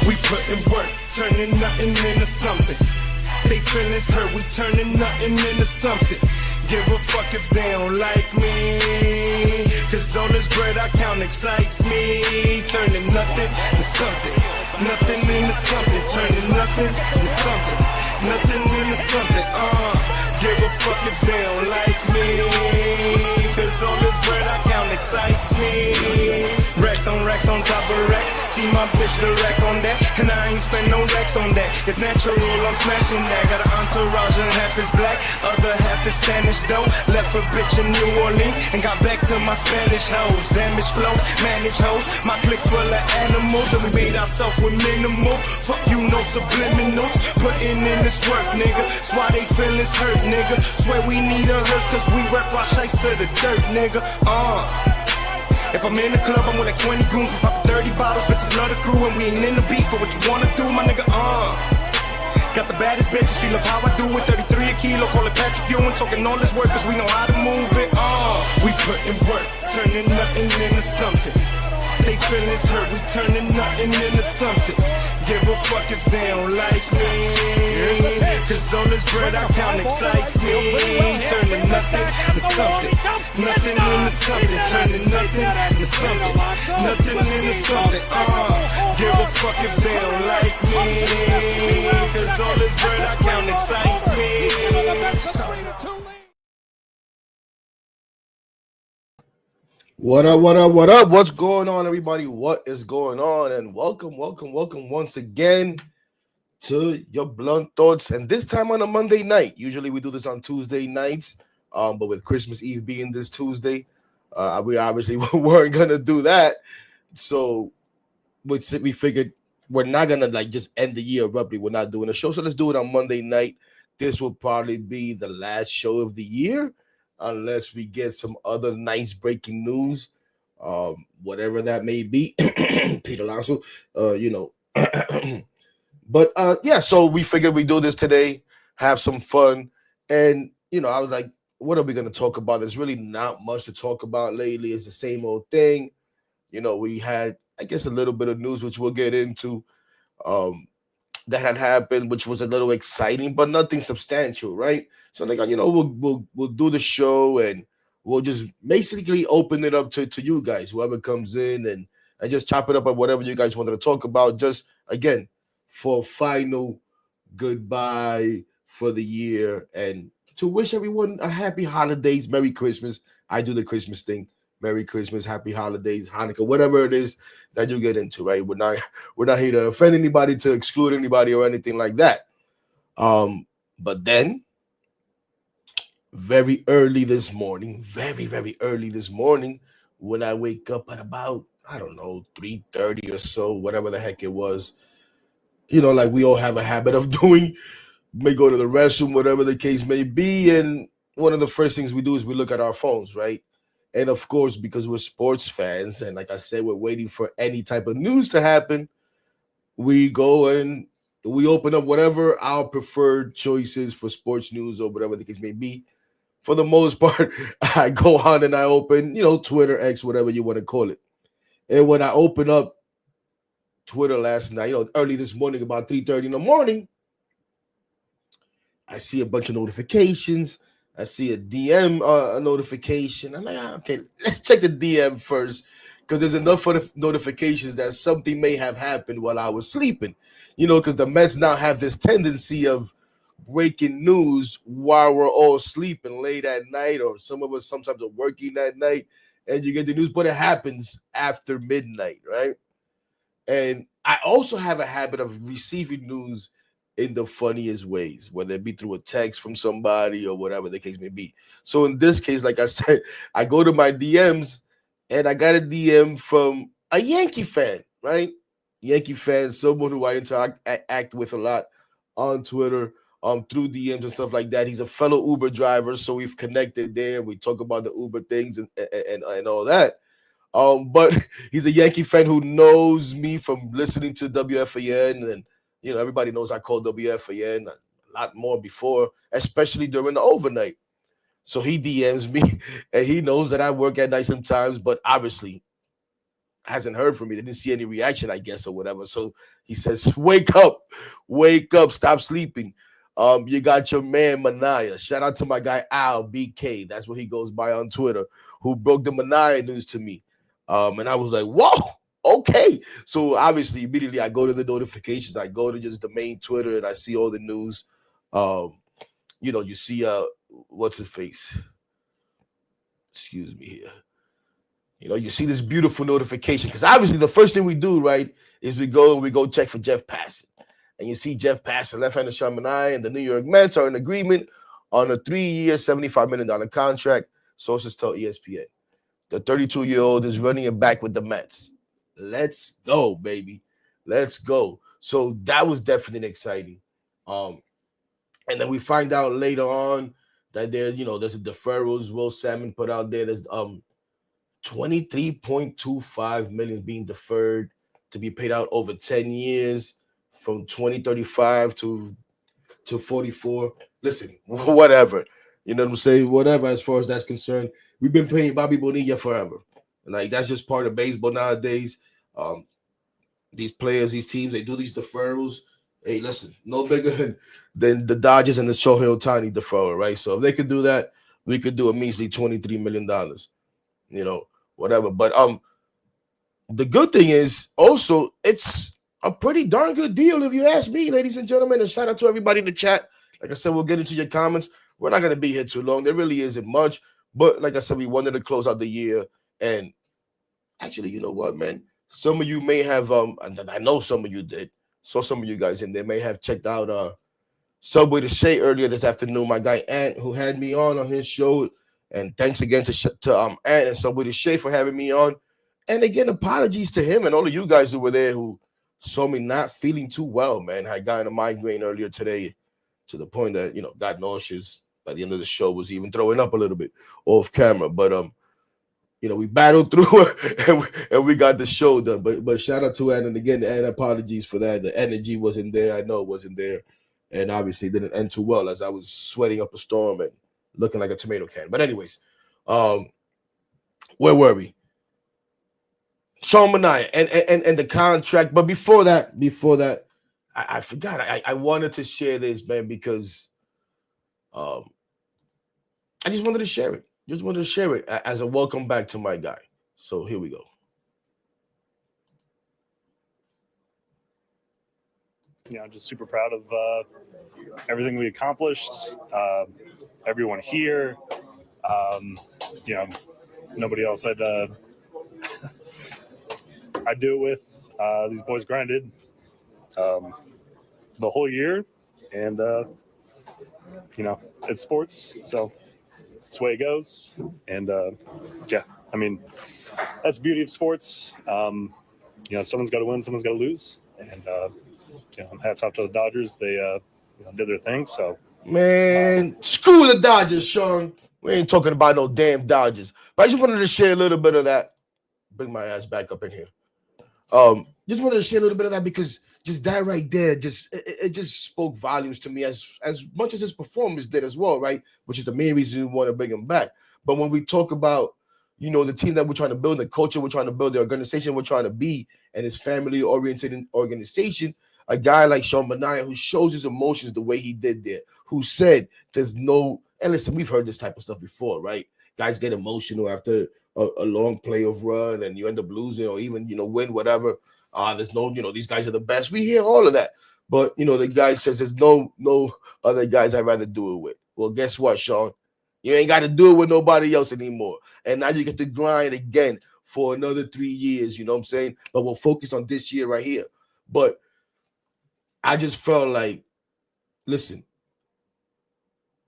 We putting work, turning nothing into something. They feelings hurt, we turning nothing into something. Give a fuck if they don't like me, cause all this bread I count excites me. Turning nothing to something, nothing into something. Turning nothing to something, nothing into something. Give a fuck if they don't like me, cause all this bread I count excites me. Racks on top of racks, see my bitch the rack on that, and I ain't spend no racks on that. It's natural, I'm smashing that. Got an entourage and half is black, other half is Spanish though. Left a bitch in New Orleans and got back to my Spanish hoes. Damage flows, manage hoes, my clique full of animals, and we made ourselves with minimal. Fuck you, no subliminals, putting in this work, nigga. That's why they feelings hurt, nigga. Swear we need a hearse, cause we rep our shites to the dirt, nigga. If I'm in the club, I'm with like 20 goons, we pop 30 bottles, bitches love the crew, and we ain't in the beef for what you wanna do, my nigga, Got the baddest bitch, and she love how I do it, 33 a kilo, call it Patrick Ewing, talking all this work, cause we know how to move it, We putting work, turning nothing into something. They feelings hurt, we turning nothing into something. Give a fuck if they don't like me, cause all this bread I count excites me. Turning nothing to something, nothing into something. Turning nothing to something, nothing into something. Give a fuck if they don't like me, cause all this bread I count excites me. What up? What's going on, everybody? What is going on? And welcome once again to your Blunt Thoughts. And this time on a Monday night. Usually we do this on Tuesday nights, but with Christmas Eve being this Tuesday, we obviously weren't gonna do that. So we figured we're not gonna just end the year abruptly. We're not doing a show, so let's do it on Monday night. This will probably be the last show of the year, unless we get some other nice breaking news, whatever that may be. Pete Alonso, But yeah, so we figured we'd do this today, have some fun. And, I was like, what are we going to talk about? There's really not much to talk about lately. It's the same old thing. We had, I guess, a little bit of news, which we'll get into, that had happened, which was a little exciting, but nothing substantial, right? So like, we'll do the show, and we'll just basically open it up to you guys, whoever comes in, and just chop it up on whatever you guys wanted to talk about. Just again, for final goodbye for the year, and to wish everyone a happy holidays, Merry Christmas. I do the Christmas thing. Merry Christmas, Happy Holidays, Hanukkah, whatever it is that you get into, right? We're not here to offend anybody, to exclude anybody, or anything like that. But then, very early this morning, very early this morning, when I wake up at about, 3:30 or so, whatever the heck it was, like we all have a habit of doing, may go to the restroom, whatever the case may be, and one of the first things we do is we look at our phones, right? And of course, because we're sports fans, and like I said, we're waiting for any type of news to happen, we go and we open up whatever our preferred choices for sports news or whatever the case may be. For the most part, I go on and I open, Twitter, X, whatever you want to call it. And when I open up Twitter last night, early this morning, about 3:30 in the morning, I see a bunch of notifications. I see a DM notification. I'm like, okay, let's check the DM first, because there's enough for the notifications that something may have happened while I was sleeping. Because the Mets now have this tendency of breaking news while we're all sleeping late at night, or some of us sometimes are working at night, and you get the news, but it happens after midnight, right? And I also have a habit of receiving news in the funniest ways, whether it be through a text from somebody or whatever the case may be. So in this case, like I said, I go to my DMs, and I got a DM from a Yankee fan, right? Yankee fan, someone who I act with a lot on Twitter, through DMs and stuff like that. He's a fellow Uber driver, so we've connected there. We talk about the Uber things and all that. But he's a Yankee fan who knows me from listening to WFAN, and everybody knows I call WFAN a lot more before, especially during the overnight. So he DMs me, and he knows that I work at night sometimes, but obviously hasn't heard from me. They didn't see any reaction, I guess, or whatever. So he says, wake up, stop sleeping. You got your man Manaea. Shout out to my guy Al BK. That's what he goes by on Twitter, who broke the Manaea news to me. And I was like, whoa, okay. So obviously, immediately I go to the notifications. I go to just the main Twitter and I see all the news. You see what's his face? Excuse me here. You see this beautiful notification because obviously the first thing we do, right, is we go check for Jeff Passan. And you see Jeff Passan, left-hander Sean Manaea, and the New York Mets are in agreement on a 3-year, $75 million contract, sources tell ESPN. The 32-year-old is running it back with the Mets. Let's go, baby. Let's go. So that was definitely exciting. And then we find out later on that there's a deferrals Will Salmon put out there. There's $23.25 million being deferred to be paid out over 10 years from 2035 to 44. Listen, whatever. You know what I'm saying? Whatever, as far as that's concerned. We've been paying Bobby Bonilla forever. Like, that's just part of baseball nowadays. These players, these teams, they do these deferrals. Hey, listen, no bigger than the Dodgers and the Shohei Ohtani deferral, right? So if they could do that, we could do a measly $23 million. Whatever. But the good thing is also it's a pretty darn good deal if you ask me, ladies and gentlemen. And shout out to everybody in the chat. Like I said, we'll get into your comments. We're not going to be here too long. There really isn't much. But like I said, we wanted to close out the year. And actually, you know what, man? Some of you may have, and I know some of you did. So some of you guys in there may have checked out Subway to Shea earlier this afternoon. My guy Ant, who had me on his show. And thanks again to Ant and Subway to Shea for having me on. And again, apologies to him and all of you guys who were there who saw me not feeling too well, man. I got a migraine earlier today to the point that, got nauseous by the end of the show, was even throwing up a little bit off camera. But, we battled through and we got the show done. But shout out to Ant. And again, and apologies for that. The energy wasn't there. I know it wasn't there. And obviously it didn't end too well as I was sweating up a storm and looking like a tomato can. But anyways, where were we? Sean Manaea and the contract. But before that, I forgot. I wanted to share this, man, because I just wanted to share it. Just wanted to share it as a welcome back to my guy. So here we go. I'm just super proud of everything we accomplished. Everyone here. Nobody else I'd do it with. These boys grinded the whole year, and it's sports, so that's the way it goes. And that's the beauty of sports. Someone's got to win, someone's got to lose, and hats off to the Dodgers. They did their thing. So man, screw the Dodgers, Sean. We ain't talking about no damn Dodgers. But I just wanted to share a little bit of that. Bring my ass back up in here. Just wanted to share a little bit of that because just that right there, it just spoke volumes to me as much as his performance did as well, right? Which is the main reason we want to bring him back. But when we talk about, the team that we're trying to build, the culture we're trying to build, the organization we're trying to be, and his family-oriented organization, a guy like Sean Manaea who shows his emotions the way he did there, who said there's no, and listen, we've heard this type of stuff before, right? Guys get emotional after a long playoff run and you end up losing or even, win, whatever. There's no, these guys are the best. We hear all of that. But, the guy says there's no other guys I'd rather do it with. Well, guess what, Sean? You ain't got to do it with nobody else anymore. And now you get to grind again for another 3 years, you know what I'm saying? But we'll focus on this year right here. But I just felt like, listen,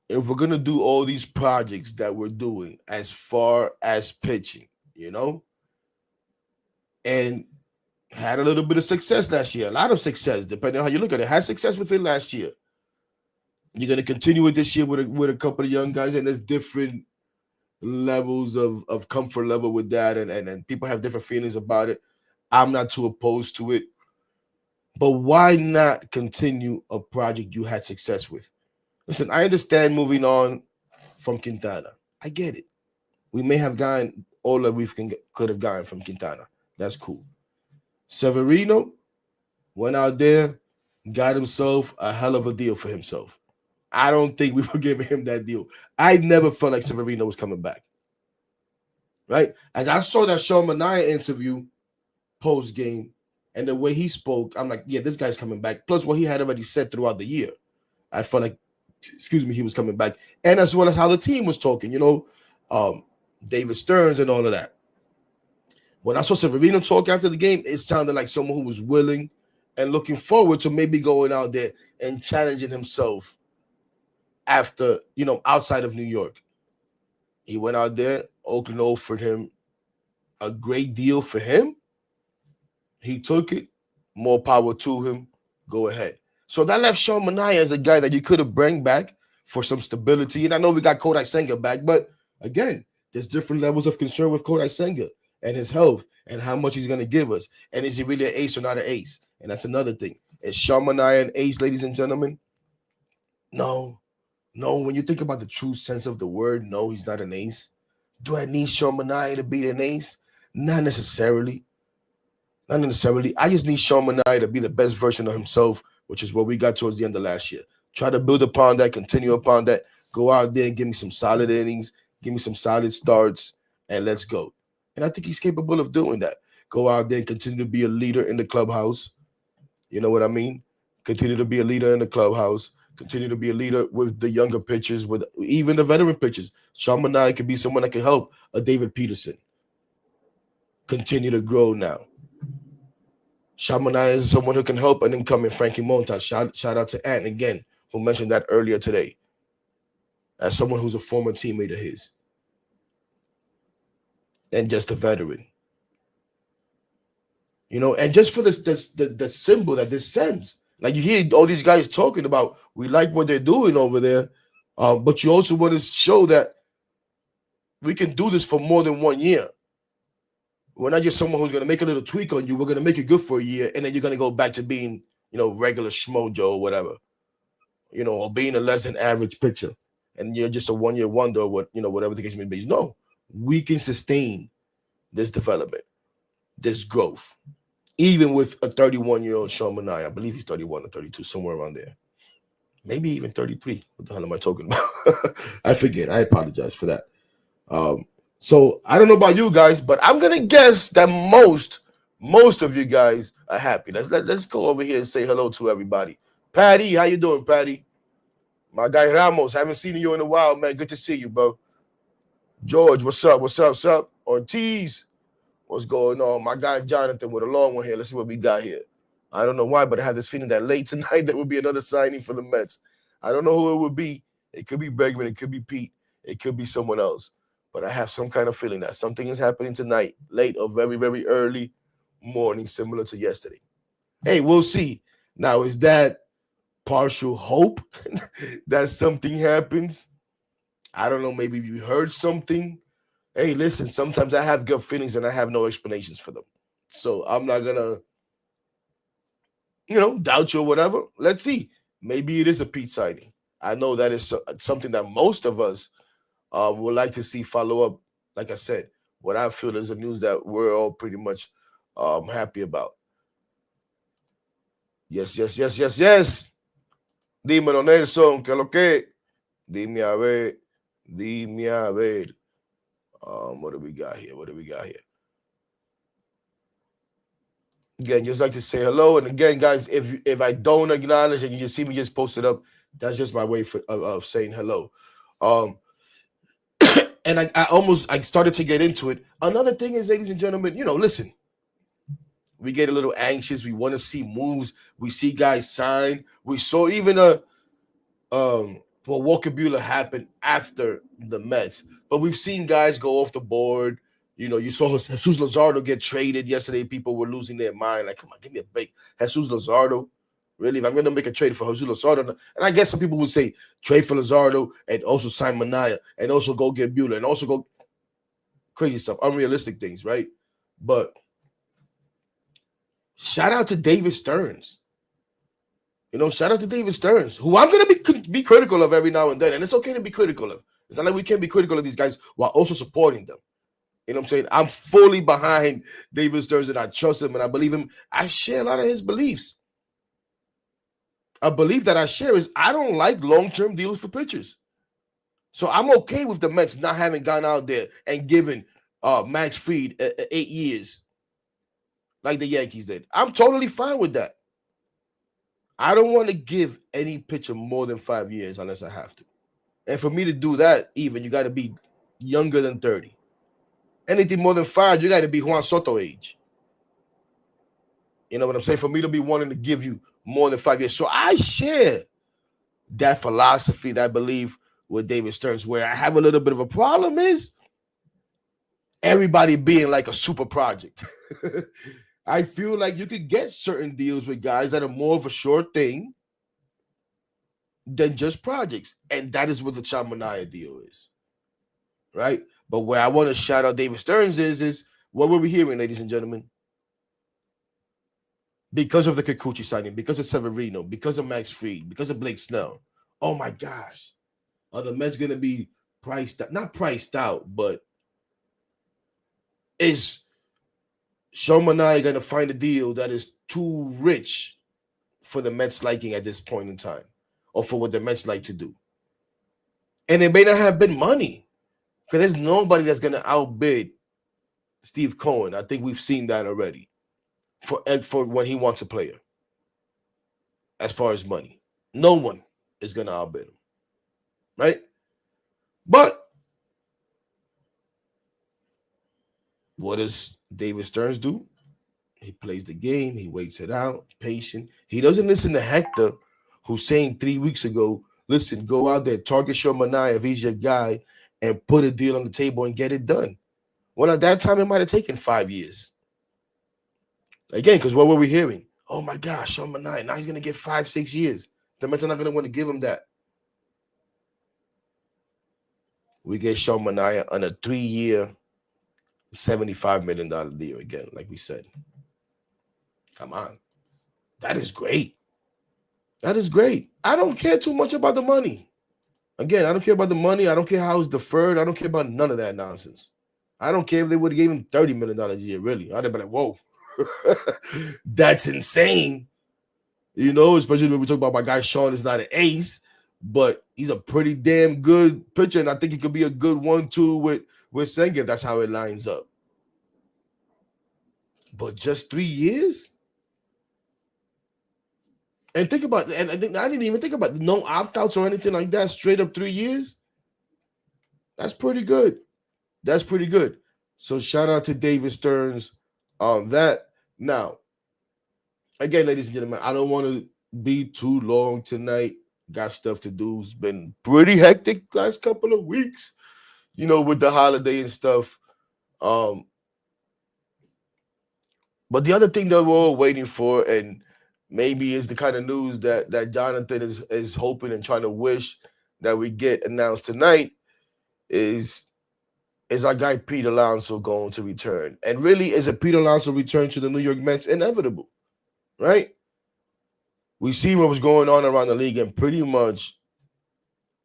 if we're going to do all these projects that we're doing as far as pitching, and had a little bit of success last year, a lot of success, depending on how you look at it, had success with it last year. You're going to continue with this year with a couple of young guys, and there's different levels of comfort level with that, and people have different feelings about it. I'm not too opposed to it. But why not continue a project you had success with? Listen, I understand moving on from Quintana. I get it. We may have gotten all that we could have gotten from Quintana. That's cool. Severino went out there, got himself a hell of a deal for himself. I don't think we were giving him that deal. I never felt like Severino was coming back. Right? As I saw that Sean Manaea interview post game and the way he spoke, I'm like, yeah, this guy's coming back. Plus what he had already said throughout the year. I felt like, he was coming back. And as well as how the team was talking, David Stearns and all of that. When I saw Severino talk after the game, it sounded like someone who was willing and looking forward to maybe going out there and challenging himself after, outside of New York. He went out there. Oakland offered him a great deal for him. He took it. More power to him. Go ahead. So that left Sean Manaea as a guy that you could have bring back for some stability. And I know we got Kodai Senga back, but again, there's different levels of concern with Kodai Senga and his health and how much he's going to give us. And is he really an ace or not an ace? And that's another thing. Is Sean Manaea an ace, ladies and gentlemen? No. When you think about the true sense of the word, no, he's not an ace. Do I need Sean Manaea to be an ace? Not necessarily. I just need Sean Manaea to be the best version of himself, which is what we got towards the end of last year. Try to build upon that, continue upon that, go out there and give me some solid innings, give me some solid starts, and let's go. And I think he's capable of doing that. Go out there and continue to be a leader in the clubhouse. You know what I mean? Continue to be a leader in the clubhouse. Continue to be a leader with the younger pitchers, with even the veteran pitchers. Sean Manaea could be someone that can help a David Peterson continue to grow now. Sean Manaea is someone who can help an incoming Frankie Montas. Shout out to Ant again, who mentioned that earlier today, as someone who's a former teammate of his and just a veteran. And just for the symbol that this sends. Like you hear all these guys talking about, we like what they're doing over there, but you also want to show that we can do this for more than 1 year. We're not just someone who's going to make a little tweak on you. We're going to make it good for a year, and then you're going to go back to being, regular schmojo or whatever, or being a less than average pitcher, and you're just a 1 year wonder or whatever the case may be. No, we can sustain this development, this growth. Even with a 31-year-old Sean Manaea, I believe he's 31 or 32, somewhere around there. Maybe even 33. What the hell am I talking about? I forget. I apologize for that. So I don't know about you guys, but I'm gonna guess that most of you guys are happy. Let's go over here and say hello to everybody. Patty, how you doing, Patty? My guy Ramos, haven't seen you in a while, man. Good to see you, bro. George, what's up? What's up? Ortiz. What's going on? My guy Jonathan with a long one here. Let's see what we got here. I don't know why, but I have this feeling that late tonight there will be another signing for the Mets. I don't know who it would be. It could be Bregman. It could be Pete. It could be someone else. But I have some kind of feeling that something is happening tonight, late or very, very early morning, similar to yesterday. Hey, we'll see. Now, is that partial hope that something happens? I don't know. Maybe you heard something. Hey, listen, sometimes I have gut feelings and I have no explanations for them. So I'm not going to, doubt you or whatever. Let's see. Maybe it is a Pete signing. I know that is something that most of us would like to see follow up. Like I said, what I feel is the news that we're all pretty much happy about. Yes. Dímelo, Nelson, ¿qué lo que? Dime a ver. What do we got here? Again, just like to say hello. And again, guys, if I don't acknowledge and you just see me just post it up, that's just my way of saying hello. And I started to get into it. Another thing is, ladies and gentlemen, listen, we get a little anxious. We want to see moves. We see guys sign. We saw even for Walker Buehler happen after the Mets. But we've seen guys go off the board. You saw Jesus Luzardo get traded yesterday. People were losing their mind. Like, come on, give me a break. Jesus Luzardo? Really? If I'm going to make a trade for Jesus Luzardo, and I guess some people would say trade for Luzardo and also sign Manaea and also go get Buehler and also go crazy stuff, unrealistic things, right? But shout out to David Stearns. Shout out to David Stearns, who I'm going to be critical of every now and then. And it's okay to be critical of. It's not like we can't be critical of these guys while also supporting them. You know what I'm saying? I'm fully behind David Stearns, and I trust him and I believe him. I share a lot of his beliefs. A belief that I share is I don't like long-term deals for pitchers. So I'm okay with the Mets not having gone out there and given Max Fried 8 years like the Yankees did. I'm totally fine with that. I don't want to give any pitcher more than 5 years unless I have to. And for me to do that, even, you got to be younger than 30. Anything more than 5, you got to be Juan Soto age. You know what I'm saying? For me to be wanting to give you more than 5 years. So I share that philosophy, that belief with David Stearns. Where I have a little bit of a problem is everybody being like a super project. I feel like you could get certain deals with guys that are more of a sure thing than just projects. And that is what the Sean Manaea deal is. Right? But where I want to shout out David Stearns is what were we hearing, ladies and gentlemen? Because of the Kikuchi signing, because of Severino, because of Max Fried, because of Blake Snell. Oh my gosh. Are the Mets going to be priced out? Not priced out, but is Sean Manaea going to find a deal that is too rich for the Mets' liking at this point in time, or for what the Mets like to do? And it may not have been money, because there's nobody that's going to outbid Steve Cohen. I think we've seen that already for when he wants a player. As far as money, no one is going to outbid him, right? But what does David Stearns do? He plays the game. He waits it out, patient. He doesn't listen to Hector, who's saying 3 weeks ago, listen, go out there, target Sean Manaea if he's your guy, and put a deal on the table and get it done. Well, at that time, it might have taken 5 years. Again, because what were we hearing? Oh, my gosh, Sean Manaea, now he's going to get 5-6 years. The Mets are not going to want to give him that. We get Sean Manaea on a 3-year, $75 million deal again, like we said. Come on. That is great. That is great. I don't care too much about the money. Again, I don't care about the money. I don't care how it's deferred. I don't care about none of that nonsense. I don't care if they would have gave him $30 million a year, really. I'd have been like, whoa, that's insane. You know, especially when we talk about my guy Sean is not an ace, but he's a pretty damn good pitcher, and I think he could be a good 1-2 with Senga if that's how it lines up. But just 3 years? And think about, and I didn't even think about no opt-outs or anything like that, straight up 3 years. That's pretty good. That's pretty good. So shout out to David Stearns on that. Now, again, ladies and gentlemen, I don't want to be too long tonight. Got stuff to do. It's been pretty hectic last couple of weeks, you know, with the holiday and stuff. But the other thing that we're all waiting for, and maybe is the kind of news that Jonathan is hoping and trying to wish that we get announced tonight, is our guy Pete Alonso going to return? And really, is a Pete Alonso return to the New York Mets inevitable, right? We see what was going on around the league, and pretty much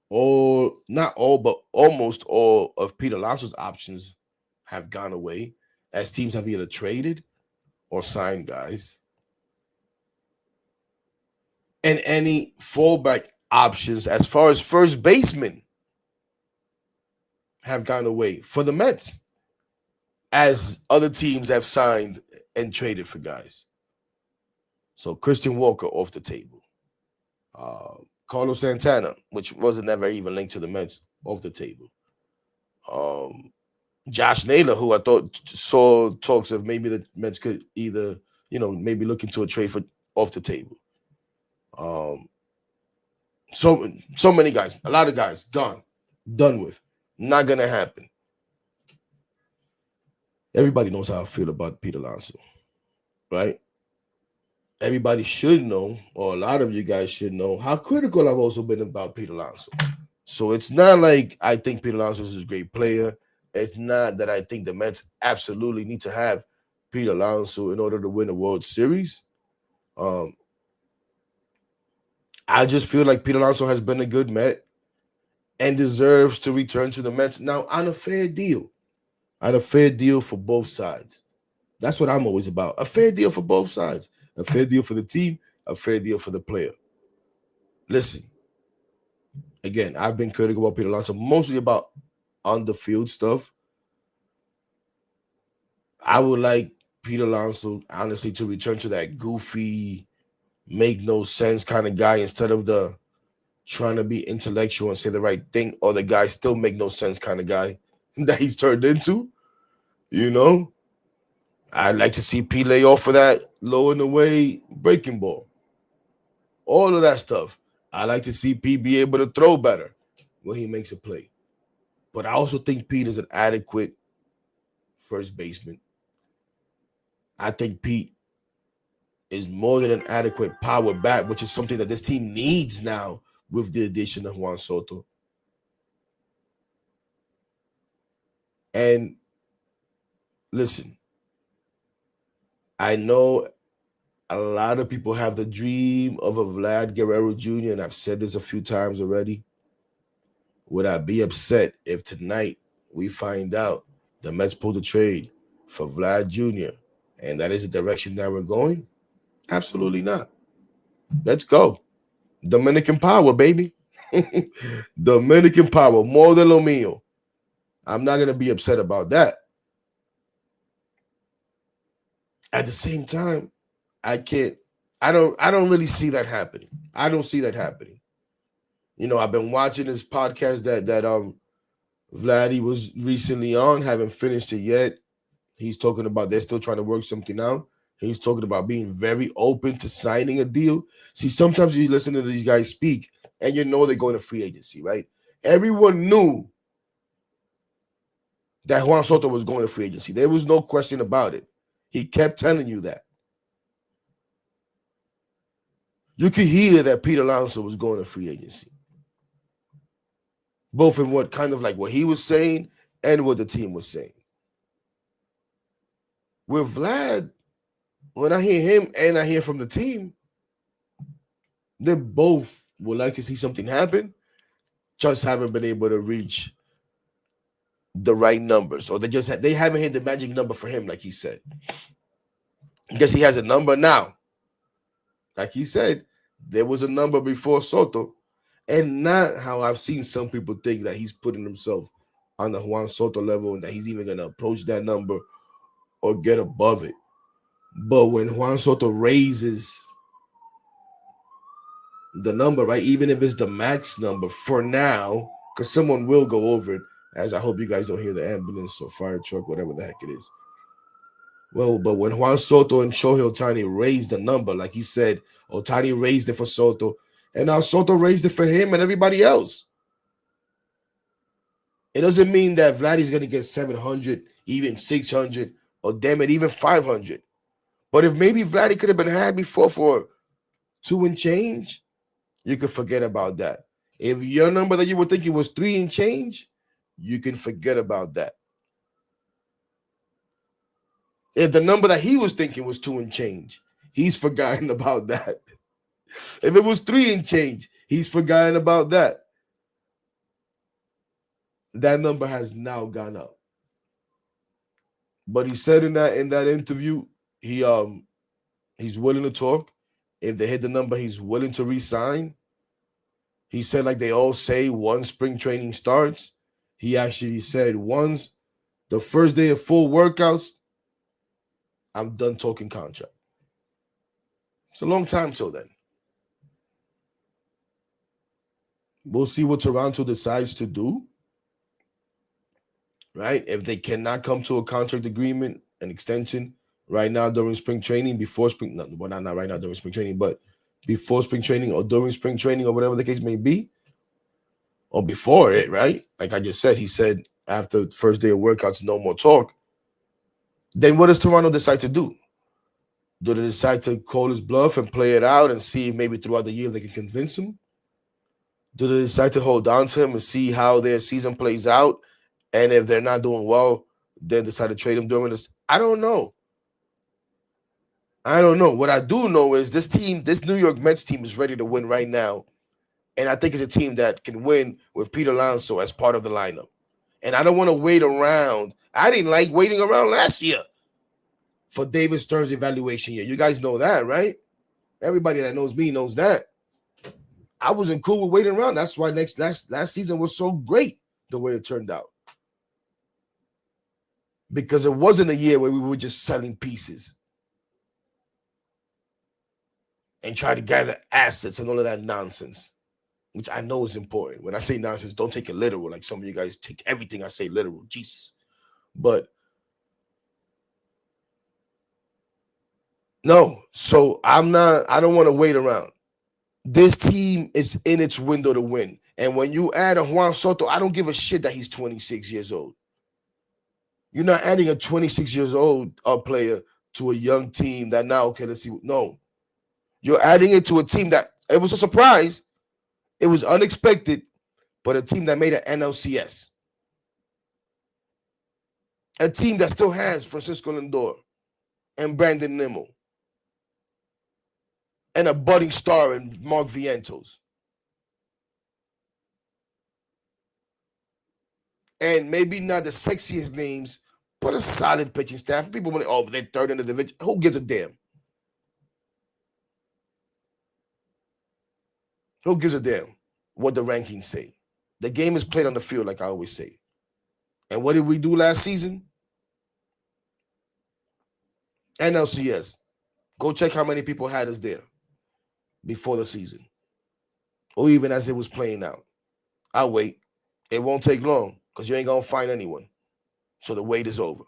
all, not all, but almost all of Pete Alonso's options have gone away, as teams have either traded or signed guys. And any fallback options as far as first baseman have gone away for the Mets, as other teams have signed and traded for guys. So Christian Walker off the table. Carlos Santana, which wasn't never even linked to the Mets, off the table. Josh Naylor, who I thought saw talks of maybe the Mets could either, you know, maybe look into a trade for, off the table. So many guys, a lot of guys gone, done with, not gonna happen. Everybody knows how I feel about Pete Alonso, right? Everybody should know, or a lot of you guys should know, how critical I've also been about Pete Alonso. So it's not like I think Pete Alonso is a great player. It's not that I think the Mets absolutely need to have Pete Alonso in order to win a World Series. I just feel like Pete Alonso has been a good Met and deserves to return to the Mets now on a fair deal. and a fair deal for both sides. That's what I'm always about. A fair deal for both sides. A fair deal for the team, a fair deal for the player. Listen, again, I've been critical about Pete Alonso, mostly about on the field stuff. I would like Pete Alonso, honestly, to return to that goofy, make no sense kind of guy instead of the trying to be intellectual and say the right thing, or the guy still make no sense kind of guy that he's turned into. You know, I'd like to see Pete lay off for that low and away breaking ball. All of that stuff. I like to see Pete be able to throw better when he makes a play. But I also think Pete is an adequate first baseman. I think Pete is more than an adequate power bat, which is something that this team needs now with the addition of Juan Soto. And listen, I know a lot of people have the dream of a Vlad Guerrero Jr., and I've said this a few times already. Would I be upset if tonight we find out the Mets pulled the trade for Vlad Jr., and that is the direction that we're going? Absolutely not. Let's go. Dominican power, baby. Dominican power, more than lo mío. I'm not going to be upset about that. At the same time, I don't really see that happening. I don't see that happening. You know, I've been watching this podcast that Vladdy was recently on, haven't finished it yet. He's talking about they're still trying to work something out. He's talking about being very open to signing a deal. See, sometimes you listen to these guys speak and you know they're going to free agency, right? Everyone knew that Juan Soto was going to free agency. There was no question about it. He kept telling you that. You could hear that Pete Alonso was going to free agency. Both in what kind of like what he was saying and what the team was saying. With Vlad, when I hear him and I hear from the team, they both would like to see something happen, just haven't been able to reach the right numbers, or they haven't hit the magic number for him, like he said. I guess he has a number now. Like he said, there was a number before Soto, and not how I've seen some people think that he's putting himself on the Juan Soto level and that he's even going to approach that number or get above it. But when Juan Soto raises the number, right, even if it's the max number for now, because someone will go over it, as I hope you guys don't hear the ambulance or fire truck, whatever the heck it is. Well, but when Juan Soto and Shohei Ohtani raised the number, like he said, Ohtani raised it for Soto, and now Soto raised it for him and everybody else. It doesn't mean that Vladdy's going to get 700, even 600, or damn it, even 500. But if maybe Vladdy could have been had before for 2 and change, you could forget about that. If your number that you were thinking was 3 and change, you can forget about that. If the number that he was thinking was 2 and change, he's forgotten about that. If it was 3 and change, he's forgotten about that. That number has now gone up. But he said in that interview, he's willing to talk. If they hit the number, he's willing to re-sign. He said, like they all say, once spring training starts, he actually said, once the first day of full workouts, I'm done talking contract. It's a long time till then. We'll see what Toronto decides to do. Right? If they cannot come to a contract agreement, an extension right now during spring training, before spring, not right now during spring training, but before spring training or during spring training or whatever the case may be, or before it, right? Like I just said, he said after the first day of workouts, no more talk. Then what does Toronto decide to do? Do they decide to call his bluff and play it out and see if maybe throughout the year they can convince him? Do they decide to hold on to him and see how their season plays out? And if they're not doing well, then decide to trade him during this. I don't know. What I do know is this New York Mets team is ready to win right now. And I think it's a team that can win with Pete Alonso as part of the lineup. And I don't want to wait around. I didn't like waiting around last year for David Stern's evaluation year. You guys know that, right? Everybody that knows me knows that. I wasn't cool with waiting around. That's why last season was so great the way it turned out. Because it wasn't a year where we were just selling pieces and try to gather assets and all of that nonsense, which I know is important. When I say nonsense, don't take it literal. Like some of you guys take everything I say literal. Jesus. But no, so I don't want to wait around. This team is in its window to win. And when you add a Juan Soto, I don't give a shit that he's 26 years old. You're not adding a 26 years old player to a young team that now, okay, let's see. No. You're adding it to a team that, it was a surprise. It was unexpected, but a team that made an NLCS. A team that still has Francisco Lindor and Brandon Nimmo and a budding star in Mark Vientos. And maybe not the sexiest names, but a solid pitching staff. People want they're third in the division. Who gives a damn? Who gives a damn what the rankings say? The game is played on the field, like I always say. And what did we do last season? NLCS. Go check how many people had us there before the season, or even as it was playing out. I'll wait. It won't take long because you ain't going to find anyone. So the wait is over.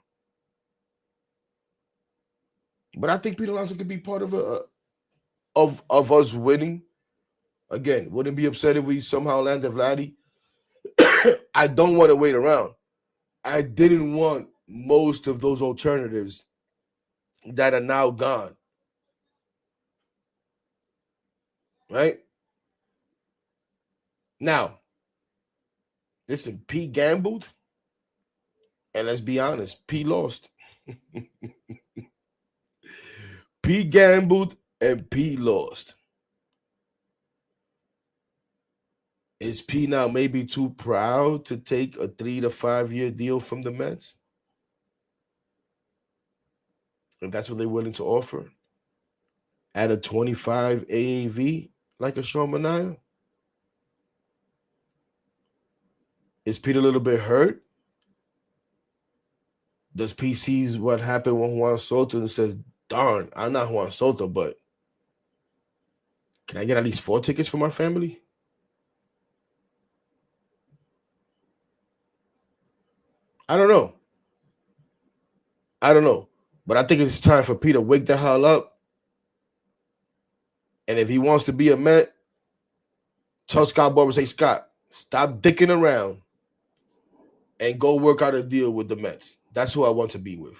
But I think Pete Alonso could be part of us winning. Again, wouldn't be upset if we somehow landed Vladdy. I don't want to wait around. I didn't want most of those alternatives that are now gone. Right? Now, listen, Pete gambled, and let's be honest, Pete lost. Pete gambled, and Pete lost. Is Pete now maybe too proud to take a 3 to 5 year deal from the Mets? If that's what they're willing to offer at a 25 AAV like a Sean Manaea? Is Pete a little bit hurt? Does Pete see what happened with Juan Soto and says, darn, I'm not Juan Soto, but can I get at least 4 tickets for my family? I don't know. But I think it's time for Pete to wake the hell up. And if he wants to be a Met, tell Scott Boras, hey, Scott, stop dicking around and go work out a deal with the Mets. That's who I want to be with.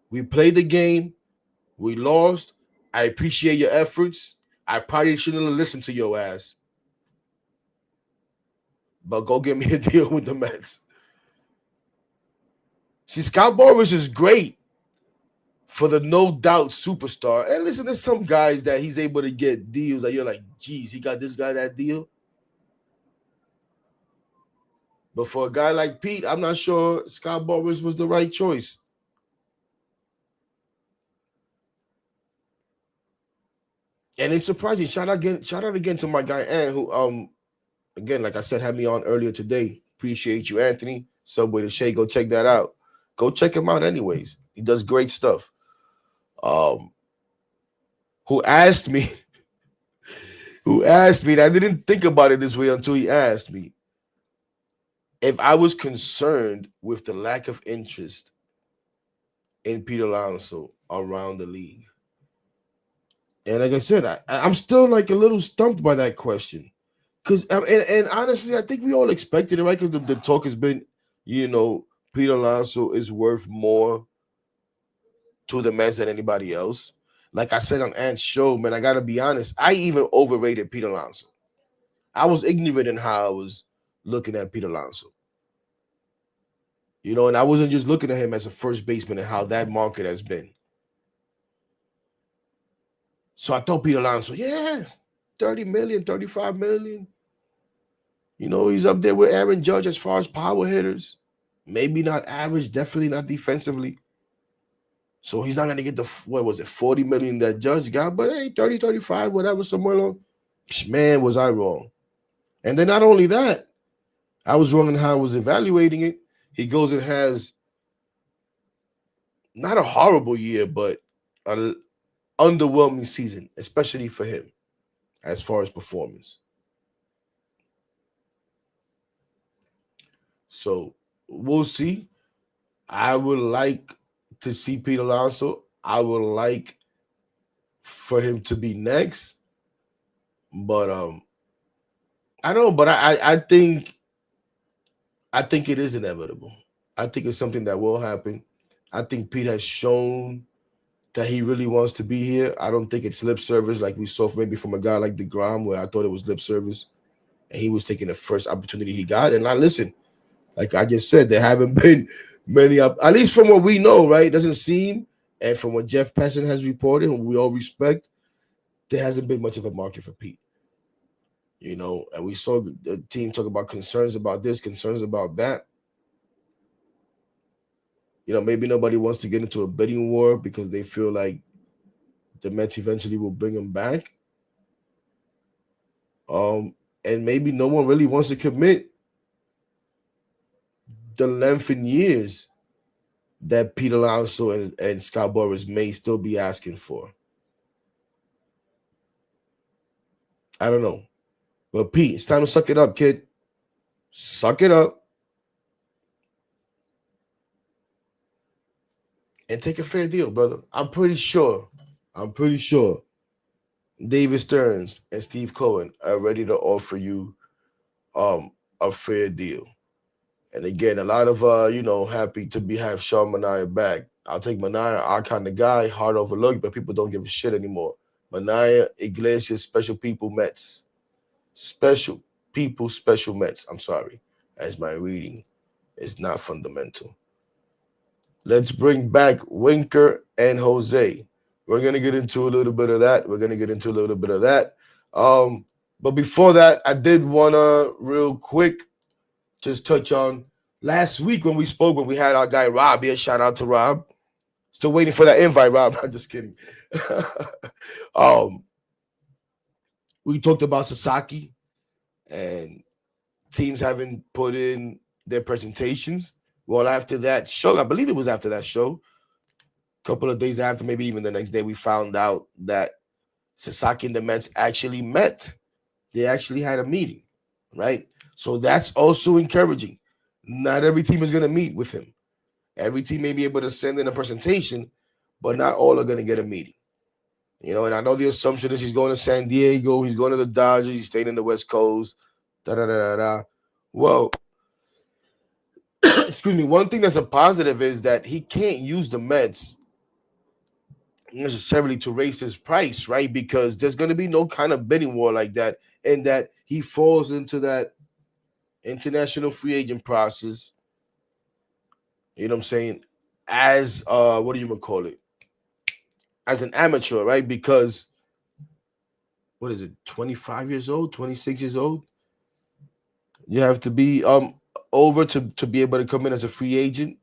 We played the game. We lost. I appreciate your efforts. I probably shouldn't have listened to your ass. But go get me a deal with the Mets. See, Scott Boras is great for the no doubt superstar. And listen, there's some guys that he's able to get deals that you're like, geez, he got this guy that deal. But for a guy like Pete, I'm not sure Scott Boras was the right choice. And it's surprising. Shout out again to my guy Ant, who again, like I said, had me on earlier today. Appreciate you, Anthony. Subway to Shea. Go check that out. Go check him out anyways. He does great stuff. Who asked me, and I didn't think about it this way until he asked me if I was concerned with the lack of interest in Pete Alonso around the league. And like I said, I'm still like a little stumped by that question. Because and honestly, I think we all expected it, right? Because the talk has been, Pete Alonso is worth more to the Mets than anybody else. Like I said on Ant's show, man, I got to be honest. I even overrated Pete Alonso. I was ignorant in how I was looking at Pete Alonso. And I wasn't just looking at him as a first baseman and how that market has been. So I thought Pete Alonso, 30 million, 35 million. He's up there with Aaron Judge as far as power hitters. Maybe not average, definitely not defensively. So he's not going to get the, what was it, 40 million that Judge got, but hey, 30, 35, whatever, somewhere along. Man, was I wrong. And then not only that, I was wrong in how I was evaluating it. He goes and has not a horrible year, but an underwhelming season, especially for him as far as performance. So we'll see. I would like to see Pete Alonso. I would like for him to be next. But I don't know, but I think it is inevitable. I think it's something that will happen. I think Pete has shown that he really wants to be here. I don't think it's lip service like we saw maybe from a guy like DeGrom, where I thought it was lip service, and he was taking the first opportunity he got. And I listen, like I just said, there haven't been many, at least from what we know, right? It doesn't seem, and from what Jeff Passan has reported, and we all respect, there hasn't been much of a market for Pete. You know, and we saw the team talk about concerns about this, concerns about that. You know, maybe nobody wants to get into a bidding war because they feel like the Mets eventually will bring him back. And maybe no one really wants to commit the length in years that Pete Alonso and Scott Boras may still be asking for. I don't know. But Pete, it's time to suck it up, kid. Suck it up. And take a fair deal, brother. I'm pretty sure David Stearns and Steve Cohen are ready to offer you a fair deal. And again, a lot of happy to have Sean Manaea back. I'll take Manaea, our kind of guy, hard overlooked, but people don't give a shit anymore. Manaea, Iglesias, special people Mets. Special people, special Mets. I'm sorry, as my reading is not fundamental. Let's bring back Winker and Jose. We're going to get into a little bit of that. But before that, I did want to real quick just touch on last week when we had our guy Rob here. Shout out to Rob. Still waiting for that invite, Rob. I'm just kidding. We talked about Sasaki and teams having put in their presentations. Well, after that show, I believe it was after that show, a couple of days after, maybe even the next day, we found out that Sasaki and the Mets actually met. They actually had a meeting, right? So that's also encouraging. Not every team is going to meet with him. Every team may be able to send in a presentation, but not all are going to get a meeting. You know, and I know the assumption is he's going to San Diego, he's going to the Dodgers, he's staying in the West Coast, da-da-da-da-da. Well, excuse me, one thing that's a positive is that he can't use the Mets necessarily to raise his price, right? Because there's going to be no kind of bidding war like that, and that he falls into that international free agent process, you know what I'm saying, as what do you call it? As an amateur, right? Because what is it, 25 years old, 26 years old? You have to be over to be able to come in as a free agent.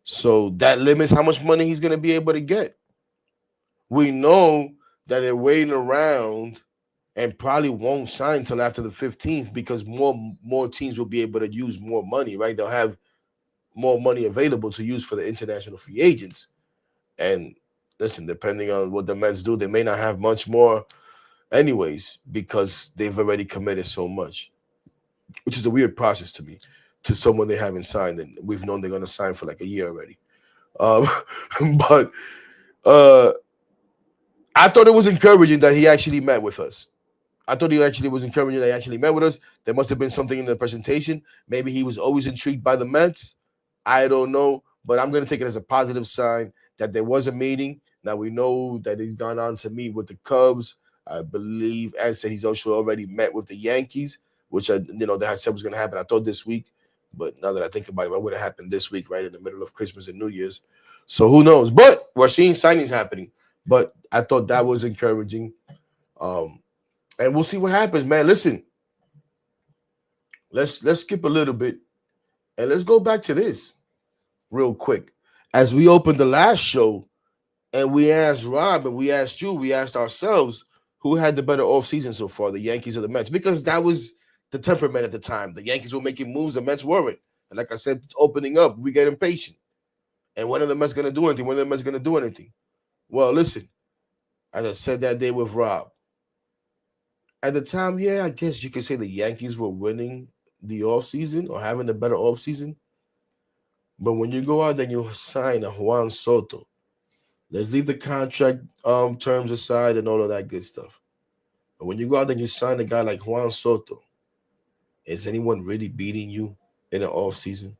So that limits how much money he's going to be able to get. We know that they're waiting around and probably won't sign until after the 15th because more teams will be able to use more money, right? They'll have more money available to use for the international free agents. And listen, depending on what the Mets do, they may not have much more anyways because they've already committed so much, which is a weird process to me, to someone they haven't signed, and we've known they're going to sign for like a year already. But I thought it was encouraging that he actually met with us. I thought he actually was encouraging that he actually met with us. There must have been something in the presentation. Maybe he was always intrigued by the Mets. I don't know, but I'm going to take it as a positive sign that there was a meeting. Now we know that he's gone on to meet with the Cubs. I believe, and said he's also already met with the Yankees, which they had said was going to happen. I thought this week, but now that I think about it, it would have happened this week, right in the middle of Christmas and New Year's. So who knows? But we're seeing signings happening. But I thought that was encouraging. And we'll see what happens, man. Listen, let's skip a little bit And let's go back to this real quick. As we opened the last show and we asked Rob and we asked you, we asked ourselves, who had the better offseason so far, the Yankees or the Mets? Because that was the temperament at the time. The Yankees were making moves, the Mets weren't. And like I said, opening up, we get impatient. And when are the Mets going to do anything? When are the Mets going to do anything? Well, listen, as I said that day with Rob, at the time, yeah, I guess you could say the Yankees were winning the offseason or having a better offseason. But when you go out and you sign a Juan Soto, let's leave the contract terms aside and all of that good stuff. But when you go out and you sign a guy like Juan Soto, is anyone really beating you in the offseason?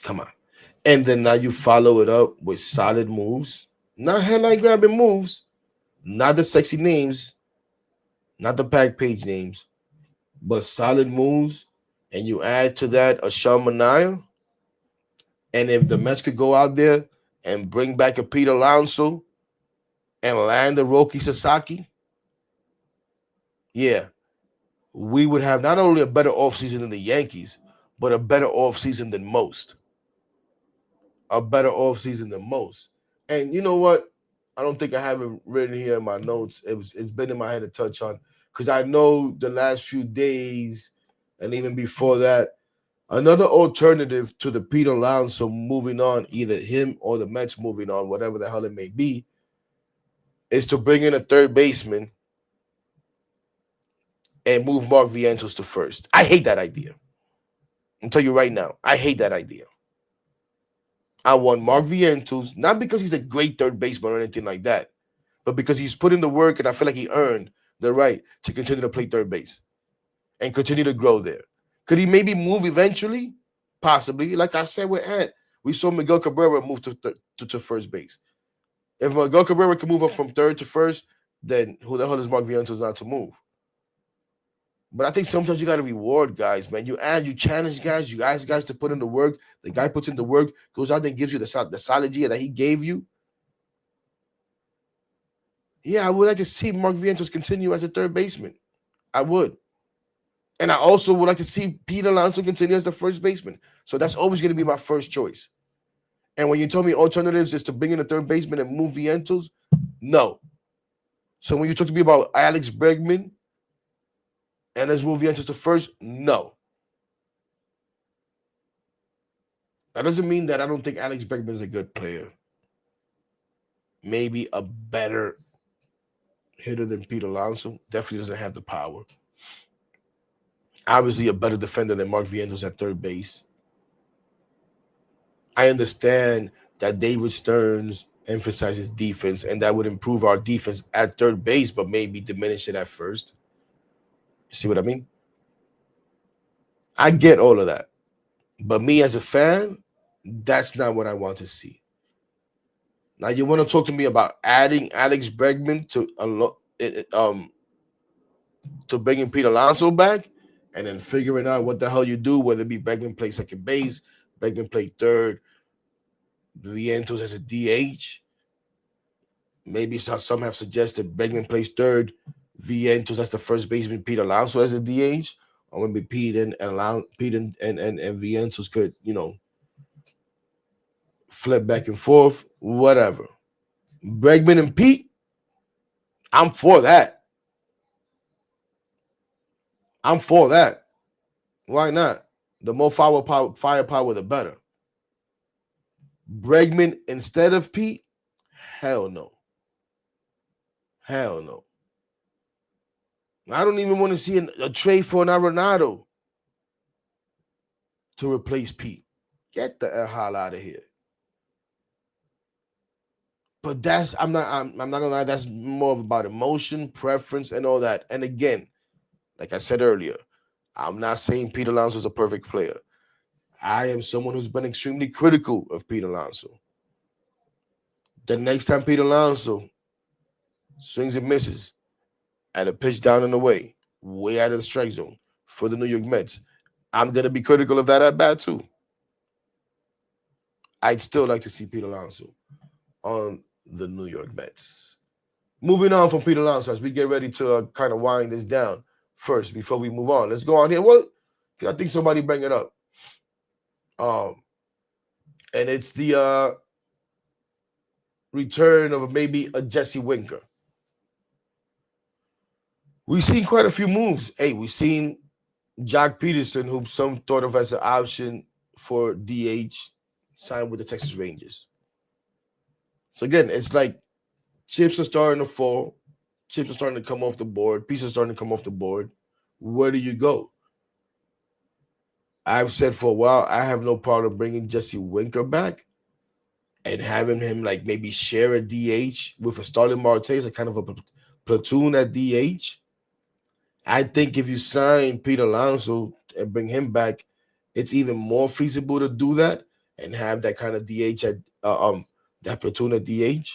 Come on. And then now you follow it up with solid moves, not headline grabbing moves, not the sexy names, not the back page names, but solid moves. And you add to that a Sean Manaea. And if the Mets could go out there and bring back a Pete Alonso and land a Roki Sasaki, yeah, we would have not only a better offseason than the Yankees, but a better offseason than most. A better offseason than most. And you know what? I don't think I have it written here in my notes. It's been in my head to touch on because I know the last few days and even before that, another alternative to the Pete Alonso moving on, either him or the Mets moving on, whatever the hell it may be, is to bring in a third baseman and move Mark Vientos to first. I hate that idea. I'll tell you right now, I hate that idea. I want Mark Vientos, not because he's a great third baseman or anything like that, but because he's put in the work and I feel like he earned the right to continue to play third base and continue to grow there. Could he maybe move eventually? Possibly. Like I said with Ant, we saw Miguel Cabrera move to first base. If Miguel Cabrera can move up from third to first, then who the hell is Mark Vientos not to move? But I think sometimes you got to reward guys, man. You challenge guys, you ask guys to put in the work. The guy puts in the work, goes out there and gives you the solid year that he gave you. Yeah, I would like to see Mark Vientos continue as a third baseman. I would. And I also would like to see Pete Alonso continue as the first baseman. So that's always going to be my first choice. And when you tell me alternatives is to bring in a third baseman and move Vientos, no. So when you talk to me about Alex Bregman, and let's move Vientos to first, no. That doesn't mean that I don't think Alex Bregman is a good player. Maybe a better hitter than Pete Alonso. Definitely doesn't have the power. Obviously a better defender than Mark Vientos at third base. I understand that David Stearns emphasizes defense, and that would improve our defense at third base, but maybe diminish it at first. You see what I mean? I get all of that. But me as a fan, that's not what I want to see. Now, you want to talk to me about adding Alex Bregman to bringing Pete Alonso back and then figuring out what the hell you do, whether it be Bregman play second base, Bregman play third, Vientos as a DH. Maybe some have suggested Bregman plays third, Vientos as the first baseman, Pete Alonso as a DH, or maybe Pete and Vientos could, flip back and forth, whatever. Bregman and Pete, I'm for that. Why not? The more firepower, the better. Bregman instead of Pete, hell no. Hell no. I don't even want to see a trade for an Arenado to replace Pete. Get the hell out of here. But I'm not gonna lie, that's more about emotion, preference, and all that. And again, like I said earlier, I'm not saying Pete Alonso is a perfect player. I am someone who's been extremely critical of Pete Alonso. The next time Pete Alonso swings and misses at a pitch down and away, way out of the strike zone for the New York Mets, I'm going to be critical of that at bat too. I'd still like to see Pete Alonso on the New York Mets. Moving on from Pete Alonso, as we get ready to kind of wind this down first before we move on. Let's go on here. Well, I think somebody bring it up. And it's the return of maybe a Jesse Winker. We've seen quite a few moves. Hey, we've seen Jack Peterson, whom some thought of as an option for DH, signed with the Texas Rangers. So again, it's like chips are starting to fall. Chips are starting to come off the board. Pieces are starting to come off the board. Where do you go? I've said for a while, I have no problem bringing Jesse Winker back and having him like maybe share a DH with a Starling Marte as a kind of a platoon at DH. I think if you sign Pete Alonso and bring him back, it's even more feasible to do that and have that kind of DH at that platoon at DH.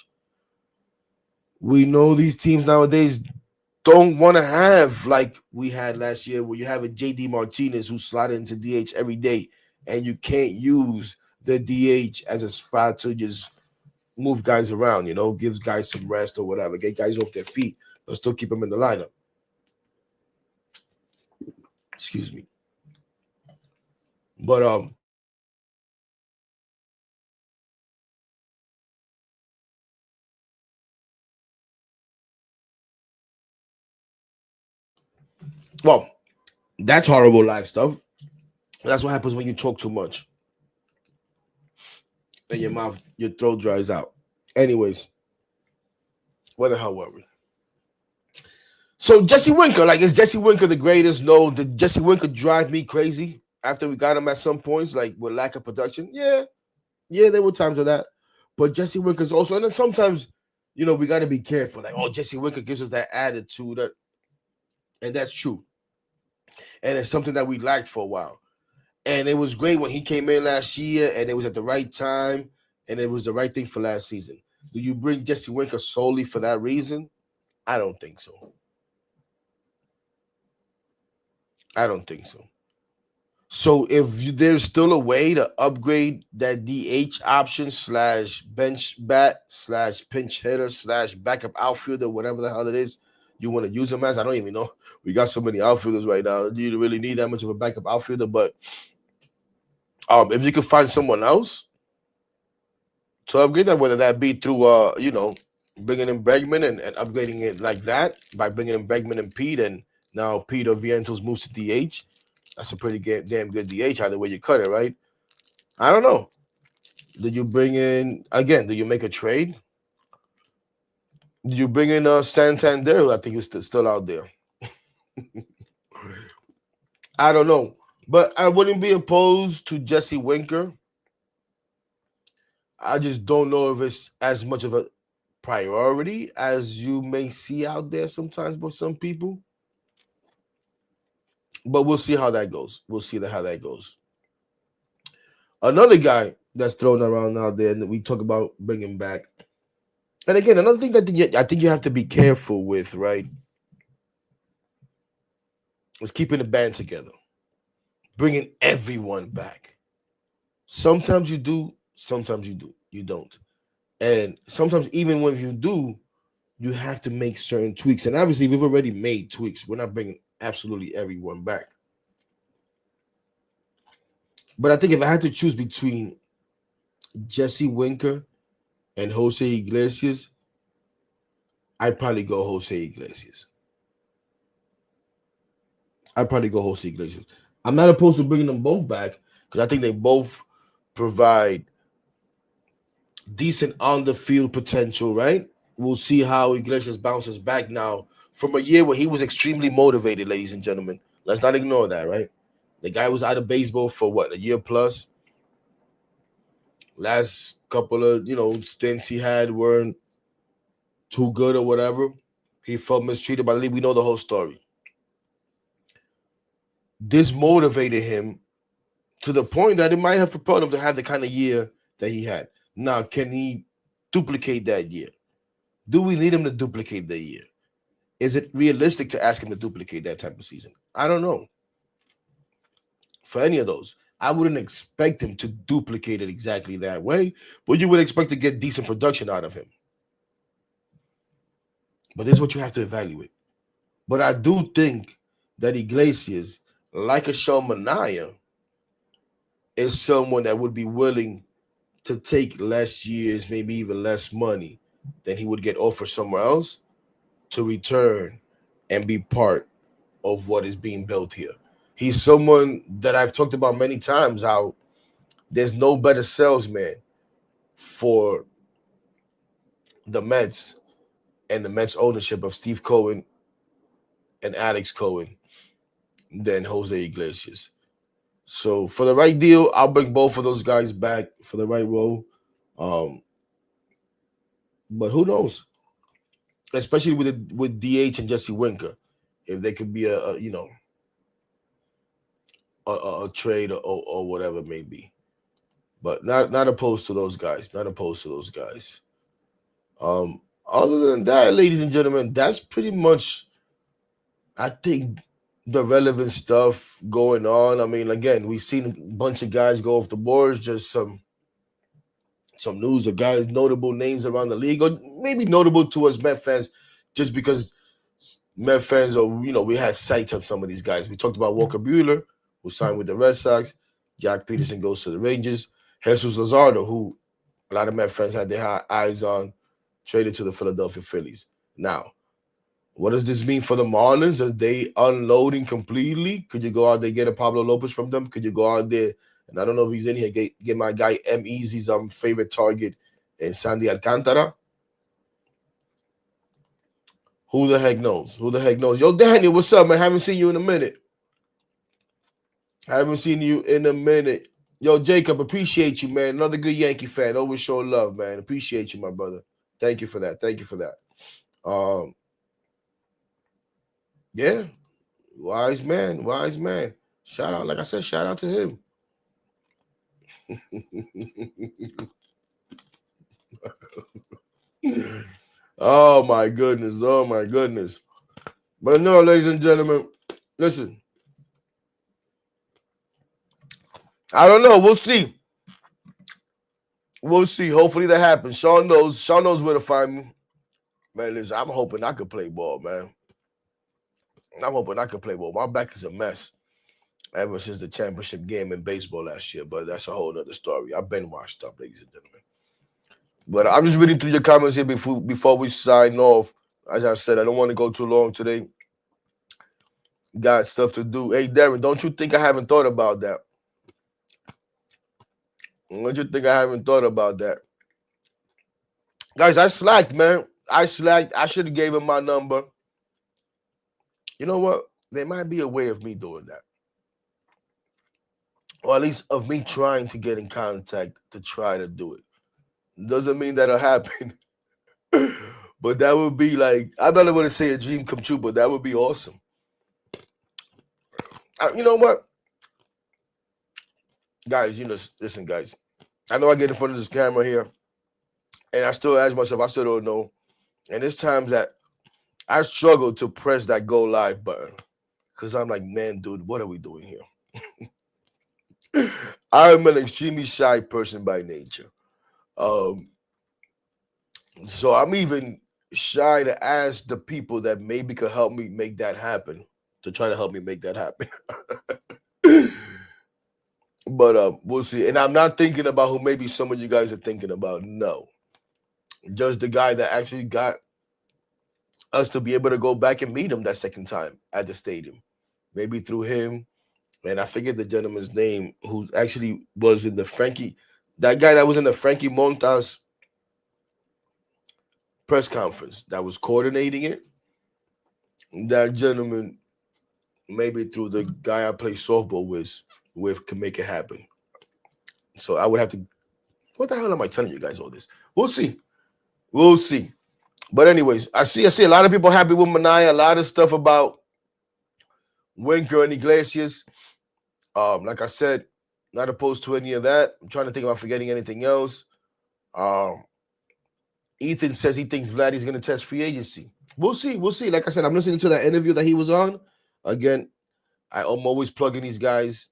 We know these teams nowadays don't want to have like we had last year, where you have a JD Martinez who slotted into DH every day, and you can't use the DH as a spot to just move guys around, gives guys some rest or whatever, get guys off their feet, but still keep them in the lineup. Excuse me. But well, that's horrible life stuff. That's what happens when you talk too much. And your throat dries out. Anyways, what the hell were we? So Jesse Winker, is Jesse Winker the greatest? No. Did Jesse Winker drive me crazy after we got him at some points, like with lack of production? Yeah, there were times of that. But Jesse Winker's also, and then sometimes, we got to be careful. Like, Jesse Winker gives us that attitude, and that's true. And it's something that we lacked for a while. And it was great when he came in last year, and it was at the right time, and it was the right thing for last season. Do you bring Jesse Winker solely for that reason? I don't think so. So if there's still a way to upgrade that DH option / bench bat / pinch hitter / backup outfielder, whatever the hell it is you want to use him as, I don't even know. We got so many outfielders right now. Do you really need that much of a backup outfielder? But if you could find someone else to upgrade that, whether that be through bringing in Bregman and upgrading it like that by bringing in Bregman and Pete, and now Pete or Vientos moves to DH. That's a pretty damn good DH either way you cut it, right? I don't know. Did you bring in, again, do you make a trade? Did you bring in Santander, who I think is still out there? I don't know. But I wouldn't be opposed to Jesse Winker. I just don't know if it's as much of a priority as you may see out there sometimes by some people. But we'll see how that goes. Another guy that's thrown around out there, and we talk about bringing back. And again, another thing that I think you have to be careful with, right, is keeping the band together. Bringing everyone back. Sometimes you do, sometimes you don't. And sometimes even when you do, you have to make certain tweaks. And obviously, we've already made tweaks. We're not bringing absolutely everyone back. But I think if I had to choose between Jesse Winker and Jose Iglesias, I'd probably go Jose Iglesias. I'm not opposed to bringing them both back because I think they both provide decent on-the-field potential, right? We'll see how Iglesias bounces back now from a year where he was extremely motivated, ladies and gentlemen. Let's not ignore that, right? The guy was out of baseball for a year plus. Last couple of, stints he had weren't too good or whatever. He felt mistreated by the league. We know the whole story. This motivated him to the point that it might have propelled him to have the kind of year that he had. Now, can he duplicate that year? Do we need him to duplicate the year? Is it realistic to ask him to duplicate that type of season? I don't know. For any of those, I wouldn't expect him to duplicate it exactly that way, but you would expect to get decent production out of him. But this is what you have to evaluate. But I do think that Iglesias, like a Sean Manaea, is someone that would be willing to take less years, maybe even less money than he would get offered somewhere else to return and be part of what is being built here. He's someone that I've talked about many times, how there's no better salesman for the Mets and the Mets ownership of Steve Cohen and Alex Cohen than Jose Iglesias. So for the right deal, I'll bring both of those guys back for the right role. But who knows? Especially with DH and Jesse Winker, if they could be a a trade or whatever it may be. But not opposed to those guys. Not opposed to those guys. Other than that, ladies and gentlemen, that's pretty much, I think, the relevant stuff going on. I mean, again, we've seen a bunch of guys go off the boards, just some news of guys, notable names around the league, or maybe notable to us Met fans, just because Met fans are, we had sights on some of these guys. We talked about Walker Buehler, who signed with the Red Sox. Jack Peterson goes to the Rangers. Jesus Luzardo, who a lot of Met fans had their eyes on, traded to the Philadelphia Phillies. Now, what does this mean for the Marlins? Are they unloading completely? Could you go out there and get a Pablo Lopez from them? Could you go out there, and I don't know if he's in here, get my guy M. Easy's favorite target in Sandy Alcantara? Who the heck knows? Who the heck knows? Yo, Daniel, what's up, man? Haven't seen you in a minute. Yo, Jacob, appreciate you, man. Another good Yankee fan. Always show love, man. Appreciate you, my brother. Thank you for that. Yeah, wise man. Shout out, like I said, shout out to him. Oh my goodness. But no, ladies and gentlemen, listen. I don't know. We'll see. Hopefully that happens. Sean knows where to find me. Man, listen, I'm hoping I could play ball, man. My back is a mess ever since the championship game in baseball last year, but that's a whole other story. I've been washed up, ladies and gentlemen. But I'm just reading through your comments here before we sign off. As I said, I don't want to go too long today. Got stuff to do. Hey, Darren, don't you think I haven't thought about that? Guys, I slacked, man. I should have gave him my number. You know what? There might be a way of me doing that. Or at least of me trying to get in contact to try to do it. Doesn't mean that'll happen. But that would be like, I'm not going to say a dream come true, but that would be awesome. You know what? Guys, listen, guys. I know I get in front of this camera here, and I still ask myself, I still don't know. And there's times that I struggle to press that go live button because I'm like, man, dude, what are we doing here? I'm an extremely shy person by nature. So I'm even shy to ask the people that maybe could help me make that happen, to try to help me make that happen. But we'll see. And I'm not thinking about who maybe some of you guys are thinking about. No. Just the guy that actually got us to be able to go back and meet him that second time at the stadium. Maybe through him. And I forget the gentleman's name who actually was in the that guy that was in the Frankie Montas press conference that was coordinating it. That gentleman, maybe through the guy I play softball with can make it happen. So I would have to. What the hell am I telling you guys all this? We'll see. But anyways, I see a lot of people happy with Manaea. A lot of stuff about Winker and Iglesias. Like I said, not opposed to any of that. I'm trying to think about forgetting anything else. Ethan says he thinks Vladdy's going to test free agency. We'll see. Like I said, I'm listening to that interview that he was on. Again, I'm always plugging these guys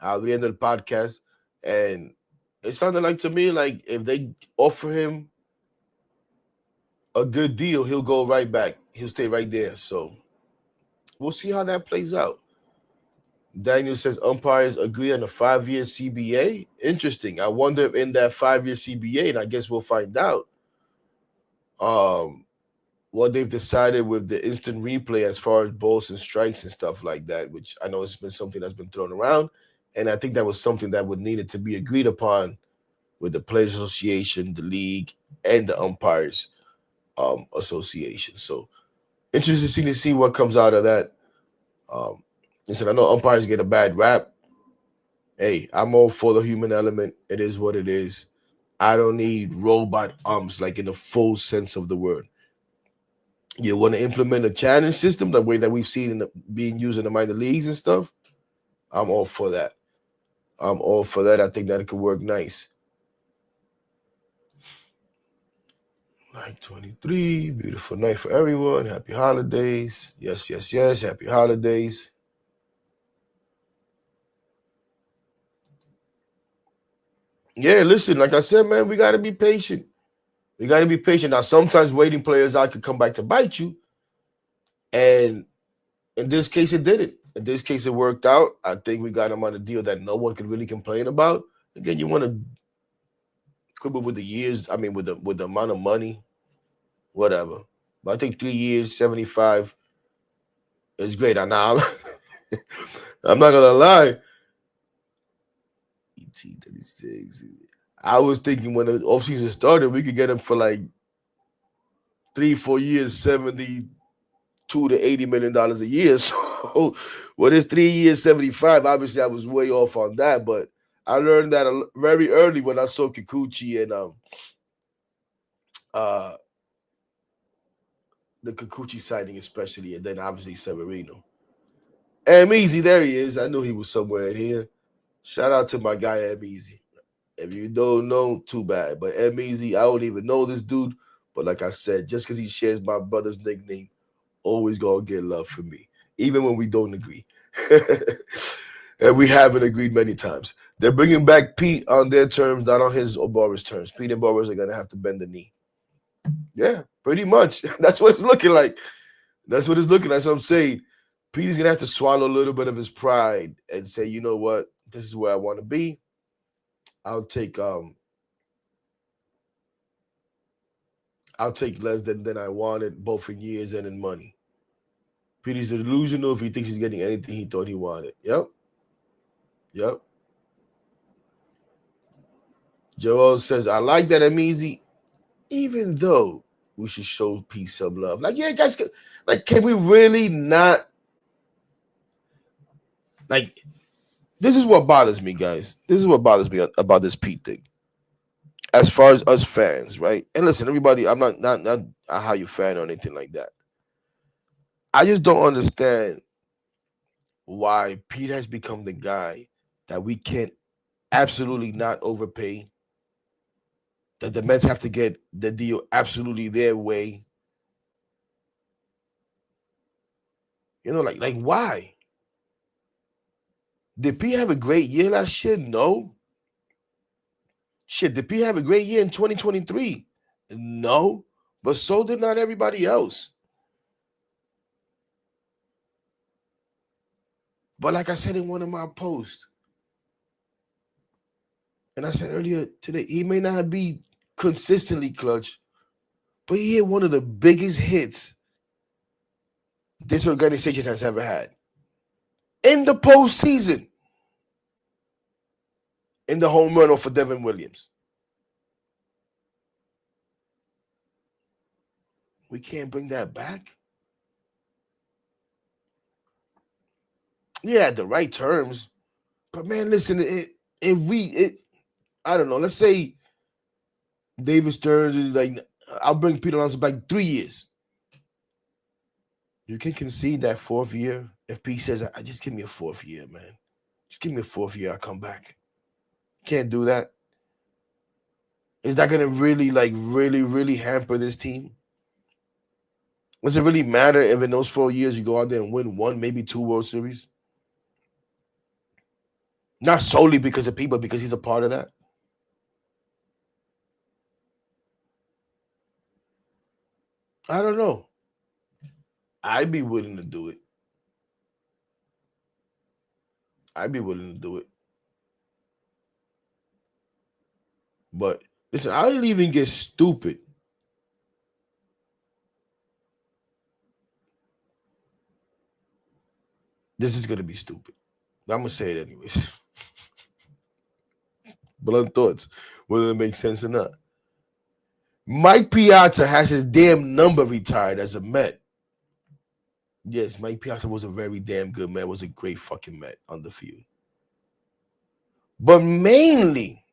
at the end of the podcast. And it sounded like to me like if they offer him a good deal, he'll go right back. He'll stay right there. So we'll see how that plays out. Daniel says umpires agree on a 5-year CBA. Interesting. I wonder if in that 5-year CBA, and I guess we'll find out, what they've decided with the instant replay as far as balls and strikes and stuff like that, which I know it's been something that's been thrown around. And I think that was something that would needed to be agreed upon with the Players Association, the league, and the umpires association. So interesting to see what comes out of that. Listen, I know umpires get a bad rap. Hey, I'm all for the human element. It is what it is. I don't need robot umps, like in the full sense of the word. You want to implement a challenge system the way that we've seen being used in the minor leagues and stuff. I'm all for that. I'm all for that. I think that it could work nice. Night 23, beautiful night for everyone. Happy holidays. Yes, yes, yes. Happy holidays. Yeah, listen, like I said, man, we got to be patient. We got to be patient. Now, sometimes waiting players out could come back to bite you. And in this case, it didn't. In this case, it worked out. I think we got him on a deal that no one could really complain about. Again, you want to quibble with the years. I mean, with the amount of money, whatever. But I think 3 years, 75 is great. I'm not gonna lie. ET36. I was thinking when the offseason started, we could get him for like 3-4 years, 72 to $80 million a year. So what is 3 years, 75? Obviously, I was way off on that, but I learned that very early when I saw Kikuchi and the Kikuchi sighting, especially, and then obviously Severino. M Easy, there he is. I knew he was somewhere in here. Shout out to my guy M Easy. If you don't know, too bad. But M Easy, I don't even know this dude. But like I said, just because he shares my brother's nickname, always gonna get love from me, even when we don't agree. And we haven't agreed many times. They're bringing back Pete on their terms, not on his or Boris' terms. Pete and Boris are gonna have to bend the knee. Yeah, pretty much. That's what it's looking like. That's what it's looking like. That's what I'm saying. Pete's gonna have to swallow a little bit of his pride and say, you know what, this is where I want to be. I'll take less than I wanted, both in years and in money. Pete's delusional if he thinks he's getting anything he thought he wanted. Yep. Joel says, I like that I'm easy, even though we should show Pete some love. Like, yeah, guys, like, can we really not? Like, this is what bothers me, guys. This is what bothers me about this Pete thing. As far as us fans, right? And listen, everybody, I'm not how you fan or anything like that. I just don't understand why Pete has become the guy that we can't absolutely not overpay. That the Mets have to get the deal absolutely their way. You know, like why? Did Pete have a great year last year? No. Shit, did Pete have a great year in 2023? No. But so did not everybody else. But like I said in one of my posts, and I said earlier today, he may not be consistently clutch, but he hit one of the biggest hits this organization has ever had in the postseason, in the home run off of Devin Williams. We can't bring that back. Yeah, at the right terms. But man, listen, I don't know, let's say David Stearns, like, I'll bring Pete Alonso back 3 years. You can concede that 4th year if Pete says, I just give me a 4th year, man. Just give me a 4th year, I come back. Can't do that. Is that gonna really, really hamper this team? Does it really matter if in those 4 years you go out there and win 1, maybe 2 World Series? Not solely because of Pete, but because he's a part of that. I don't know. I'd be willing to do it. I'd be willing to do it. But listen, I'll even get stupid. This is gonna be stupid. I'm gonna say it anyways. Blunt thoughts, whether it makes sense or not. Mike Piazza has his damn number retired as a Met. Yes, Mike Piazza was a very damn good Met. Was a great fucking Met on the field. But mainly,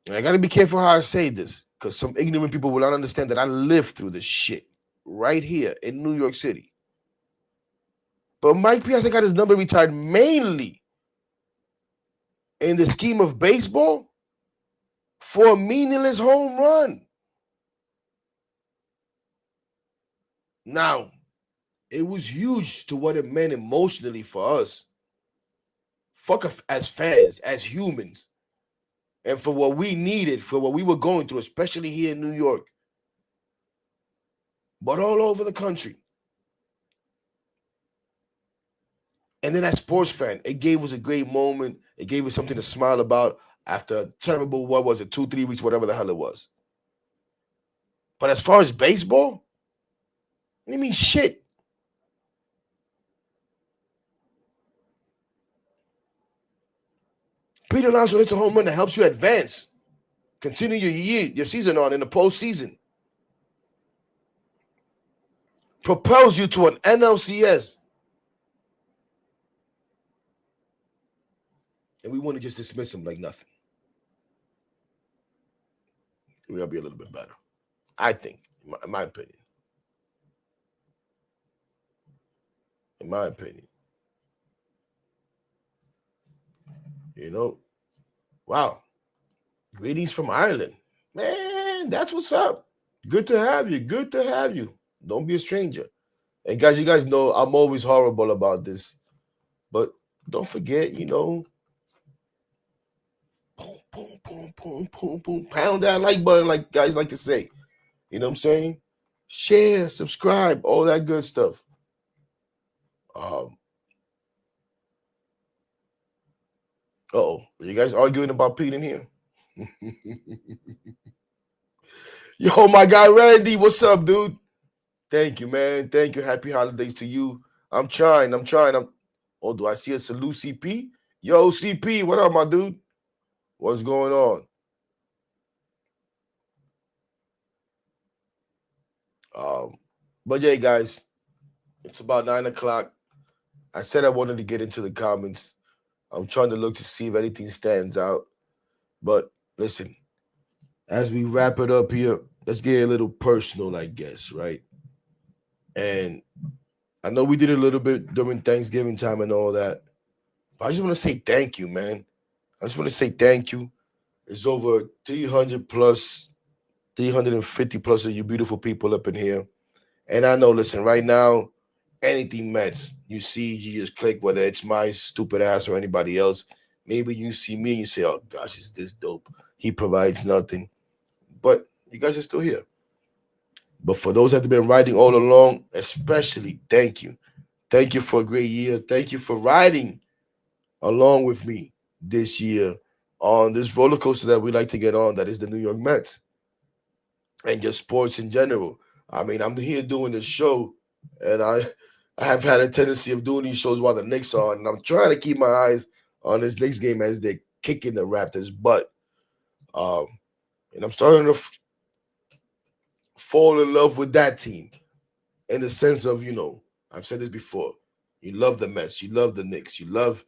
and I gotta be careful how I say this, because some ignorant people will not understand that I lived through this shit right here in New York City. But Mike Piazza got his number retired mainly in the scheme of baseball for a meaningless home run. Now, it was huge to what it meant emotionally for us. Fuck as fans, as humans. And for what we needed, for what we were going through, especially here in New York. But all over the country. And then as sports fan, it gave us a great moment. It gave us something to smile about after a terrible, 2-3 weeks, whatever the hell it was. But as far as baseball, what do you mean shit? Pete Alonso hits a home run that helps you advance. Continue your season on in the postseason. Propels you to an NLCS. And we want to just dismiss him like nothing. We gotta be a little bit better. I think, in my opinion. In my opinion. You know, wow. Greetings from Ireland. Man, that's what's up. Good to have you. Good to have you. Don't be a stranger. And guys, you guys know I'm always horrible about this. But don't forget, you know, boom, boom, boom, boom, boom, boom. Pound that like button, like guys like to say. You know what I'm saying? Share, subscribe, all that good stuff. Uh-oh. Are you guys arguing about Pete in here? Yo, my guy Randy, what's up, dude? Thank you, man. Thank you. Happy holidays to you. I'm trying. Oh, do I see a salute, CP? Yo, CP, what up, my dude? What's going on? But yeah, guys, it's about 9 o'clock. I said I wanted to get into the comments. I'm trying to look to see if anything stands out. But listen, as we wrap it up here, let's get a little personal, I guess, right? And I know we did a little bit during Thanksgiving time and all that. But I just want to say thank you, man. I just want to say thank you. There's over 300 plus, 350 plus of you beautiful people up in here. And I know, listen, right now, anything Mets, you see, you just click, whether it's my stupid ass or anybody else. Maybe you see me and you say, oh, gosh, is this dope? He provides nothing. But you guys are still here. But for those that have been riding all along, especially, thank you. Thank you for a great year. Thank you for riding along with me this year on this roller coaster that we like to get on, that is the New York Mets. And just sports in general. I mean, I'm here doing this show, and I have had a tendency of doing these shows while the Knicks are on, and I'm trying to keep my eyes on this Knicks game as they're kicking the Raptors' butt. And I'm starting to fall in love with that team in the sense of, you know, I've said this before. You love the Mets. You love the Knicks. You love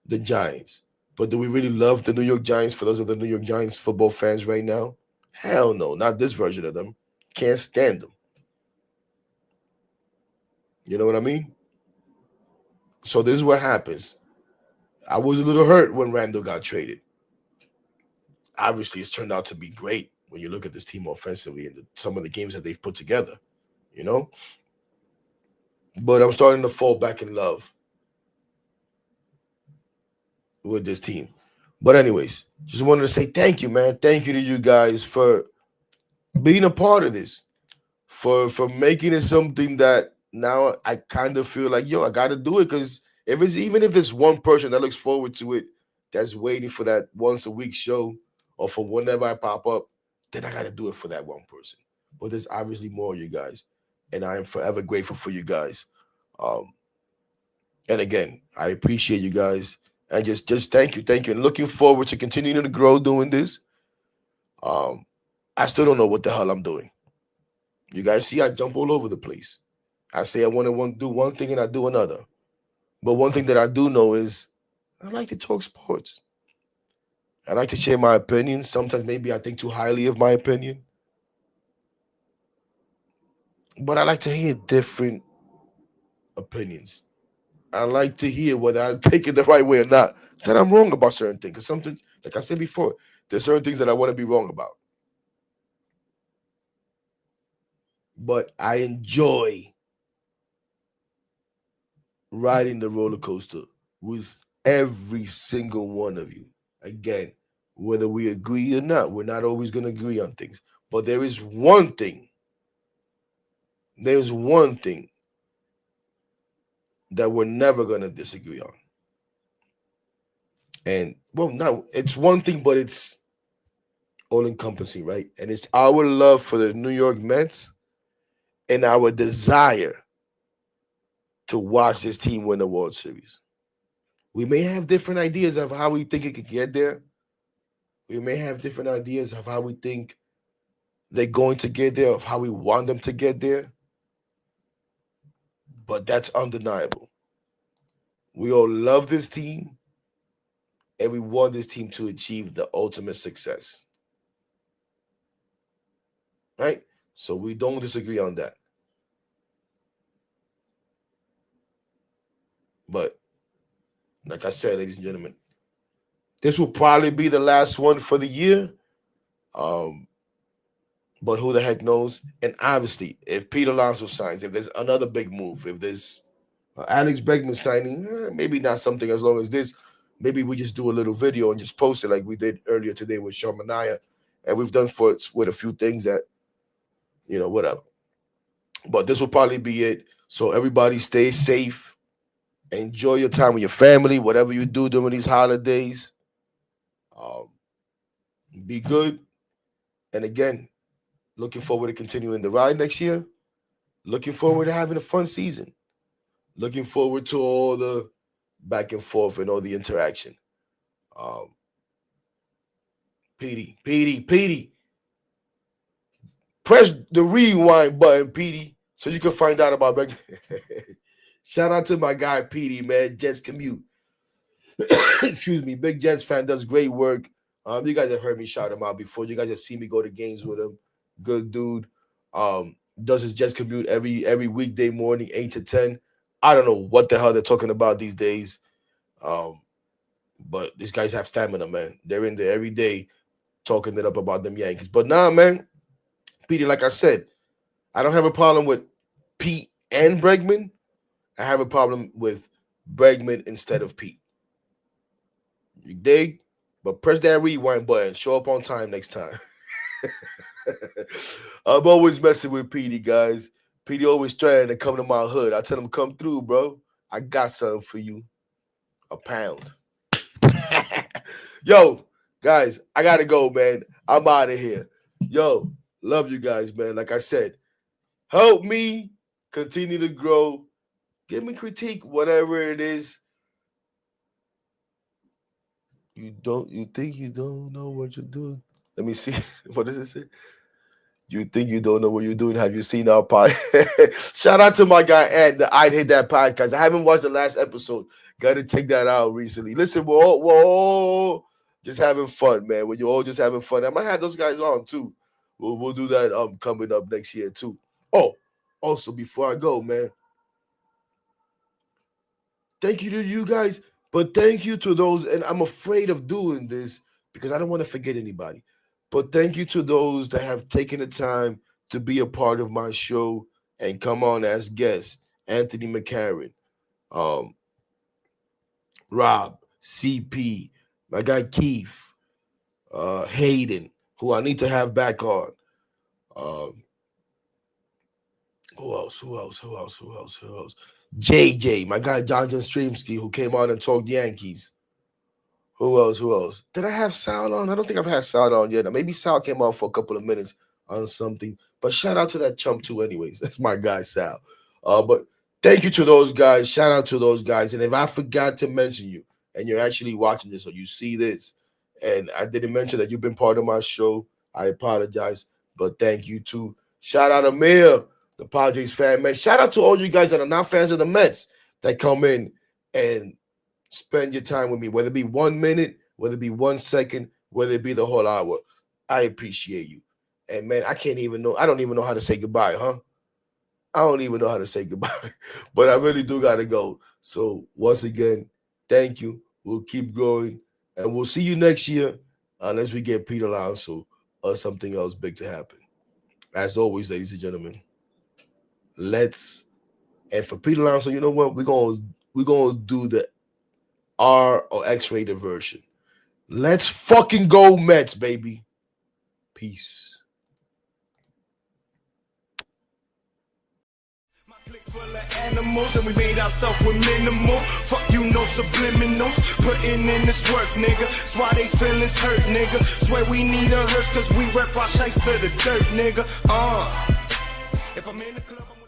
the Giants. But do we really love the New York Giants for those of the New York Giants football fans right now? Hell no, not this version of them. Can't stand them. You know what I mean? So this is what happens. I was a little hurt when Randall got traded. Obviously, it's turned out to be great when you look at this team offensively and some of the games that they've put together, you know? But I'm starting to fall back in love with this team. But anyways, just wanted to say thank you, man. Thank you to you guys for being a part of this, for making it something that now I kind of feel like, yo, I got to do it, because even if it's one person that looks forward to it, that's waiting for that once a week show or for whenever I pop up, then I got to do it for that one person. But there's obviously more of you guys, and I am forever grateful for you guys. Um, and again, I appreciate you guys, and just thank you, and looking forward to continuing to grow doing this. I still don't know what the hell I'm doing. You guys see, I jump all over the place. I say I want to do one thing and I do another. But one thing that I do know is I like to talk sports. I like to share my opinions. Sometimes maybe I think too highly of my opinion. But I like to hear different opinions. I like to hear whether I take it the right way or not. That I'm wrong about certain things. Because something, like I said before, there's certain things that I want to be wrong about. But I enjoy riding the roller coaster with every single one of you. Again, whether we agree or not, we're not always going to agree on things. But there's one thing that we're never going to disagree on. And, well, no, it's one thing, but it's all encompassing, right? And it's our love for the New York Mets and our desire to watch this team win the World Series. We may have different ideas of how we think it could get there. We may have different ideas of how we think they're going to get there, of how we want them to get there. But that's undeniable. We all love this team, and we want this team to achieve the ultimate success. Right? So we don't disagree on that. But like I said, ladies and gentlemen, this will probably be the last one for the year. But who the heck knows? And obviously, if Pete Alonso signs, if there's another big move, if there's Alex Bregman signing, maybe not something as long as this. Maybe we just do a little video and just post it like we did earlier today with Sean Manaea. And we've done with a few things that, whatever. But this will probably be it. So everybody stay safe. Enjoy your time with your family, whatever you do during these holidays. Be good. And again, looking forward to continuing the ride next year. Looking forward to having a fun season. Looking forward to all the back and forth and all the interaction. Petey. Press the rewind button, Petey, so you can find out about Beck. Shout out to my guy, Petey, man. Jets Commute. Excuse me. Big Jets fan, does great work. You guys have heard me shout him out before. You guys have seen me go to games with him. Good dude. Does his Jets Commute every weekday morning, 8 to 10. I don't know what the hell they're talking about these days. But these guys have stamina, man. They're in there every day talking it up about them Yankees. But nah, man, Petey, like I said, I don't have a problem with Pete and Bregman. I have a problem with Bregman instead of Pete. You dig? But press that rewind button. Show up on time next time. I'm always messing with Petey, guys. Petey always trying to come to my hood. I tell him, come through, bro. I got something for you. A pound. Yo, guys, I got to go, man. I'm out of here. Yo, love you guys, man. Like I said, help me continue to grow. Give me critique, whatever it is. You think you don't know what you're doing? Let me see. What does it say? You think you don't know what you're doing? Have you seen our pod? Shout out to my guy Ed, the I'd Hit That podcast. I haven't watched the last episode. Got to take that out recently. Listen, we're all just having fun, man. When you're all just having fun, I might have those guys on too. We'll do that coming up next year too. Oh, also before I go, man, thank you to you guys, but thank you to those, and I'm afraid of doing this because I don't want to forget anybody. But thank you to those that have taken the time to be a part of my show and come on as guests. Anthony McCarron, Rob, CP, my guy Keith, Hayden, who I need to have back on. Who else? JJ, my guy John Streamski, who came on and talked Yankees. Who else? Did I have Sal on? I don't think I've had Sal on yet. Maybe Sal came on for a couple of minutes on something. But shout out to that chump too anyways. That's my guy, Sal. But thank you to those guys. Shout out to those guys. And if I forgot to mention you, and you're actually watching this or you see this, and I didn't mention that you've been part of my show, I apologize. But thank you too. Shout out Amir, the Padres fan, man. Shout out to all you guys that are not fans of the Mets that come in and spend your time with me, whether it be 1 minute, whether it be 1 second, whether it be the whole hour. I appreciate you. And man, I don't even know how to say goodbye, huh? I don't even know how to say goodbye, but I really do got to go. So once again, thank you. We'll keep going, and we'll see you next year unless we get Pete Alonso or something else big to happen. As always, ladies and gentlemen, and for Pete Alonso, you know what? We're gonna do the R or X-rated version. Let's fucking go Mets, baby. Peace. My clique full of animals and we made ourselves with minimal. Fuck you, no subliminals. Putting in this work, nigga. That's why they feelings hurt, nigga. Swear we need a hearse cause we rep our shites to the dirt, nigga. If I'm in the club, I'm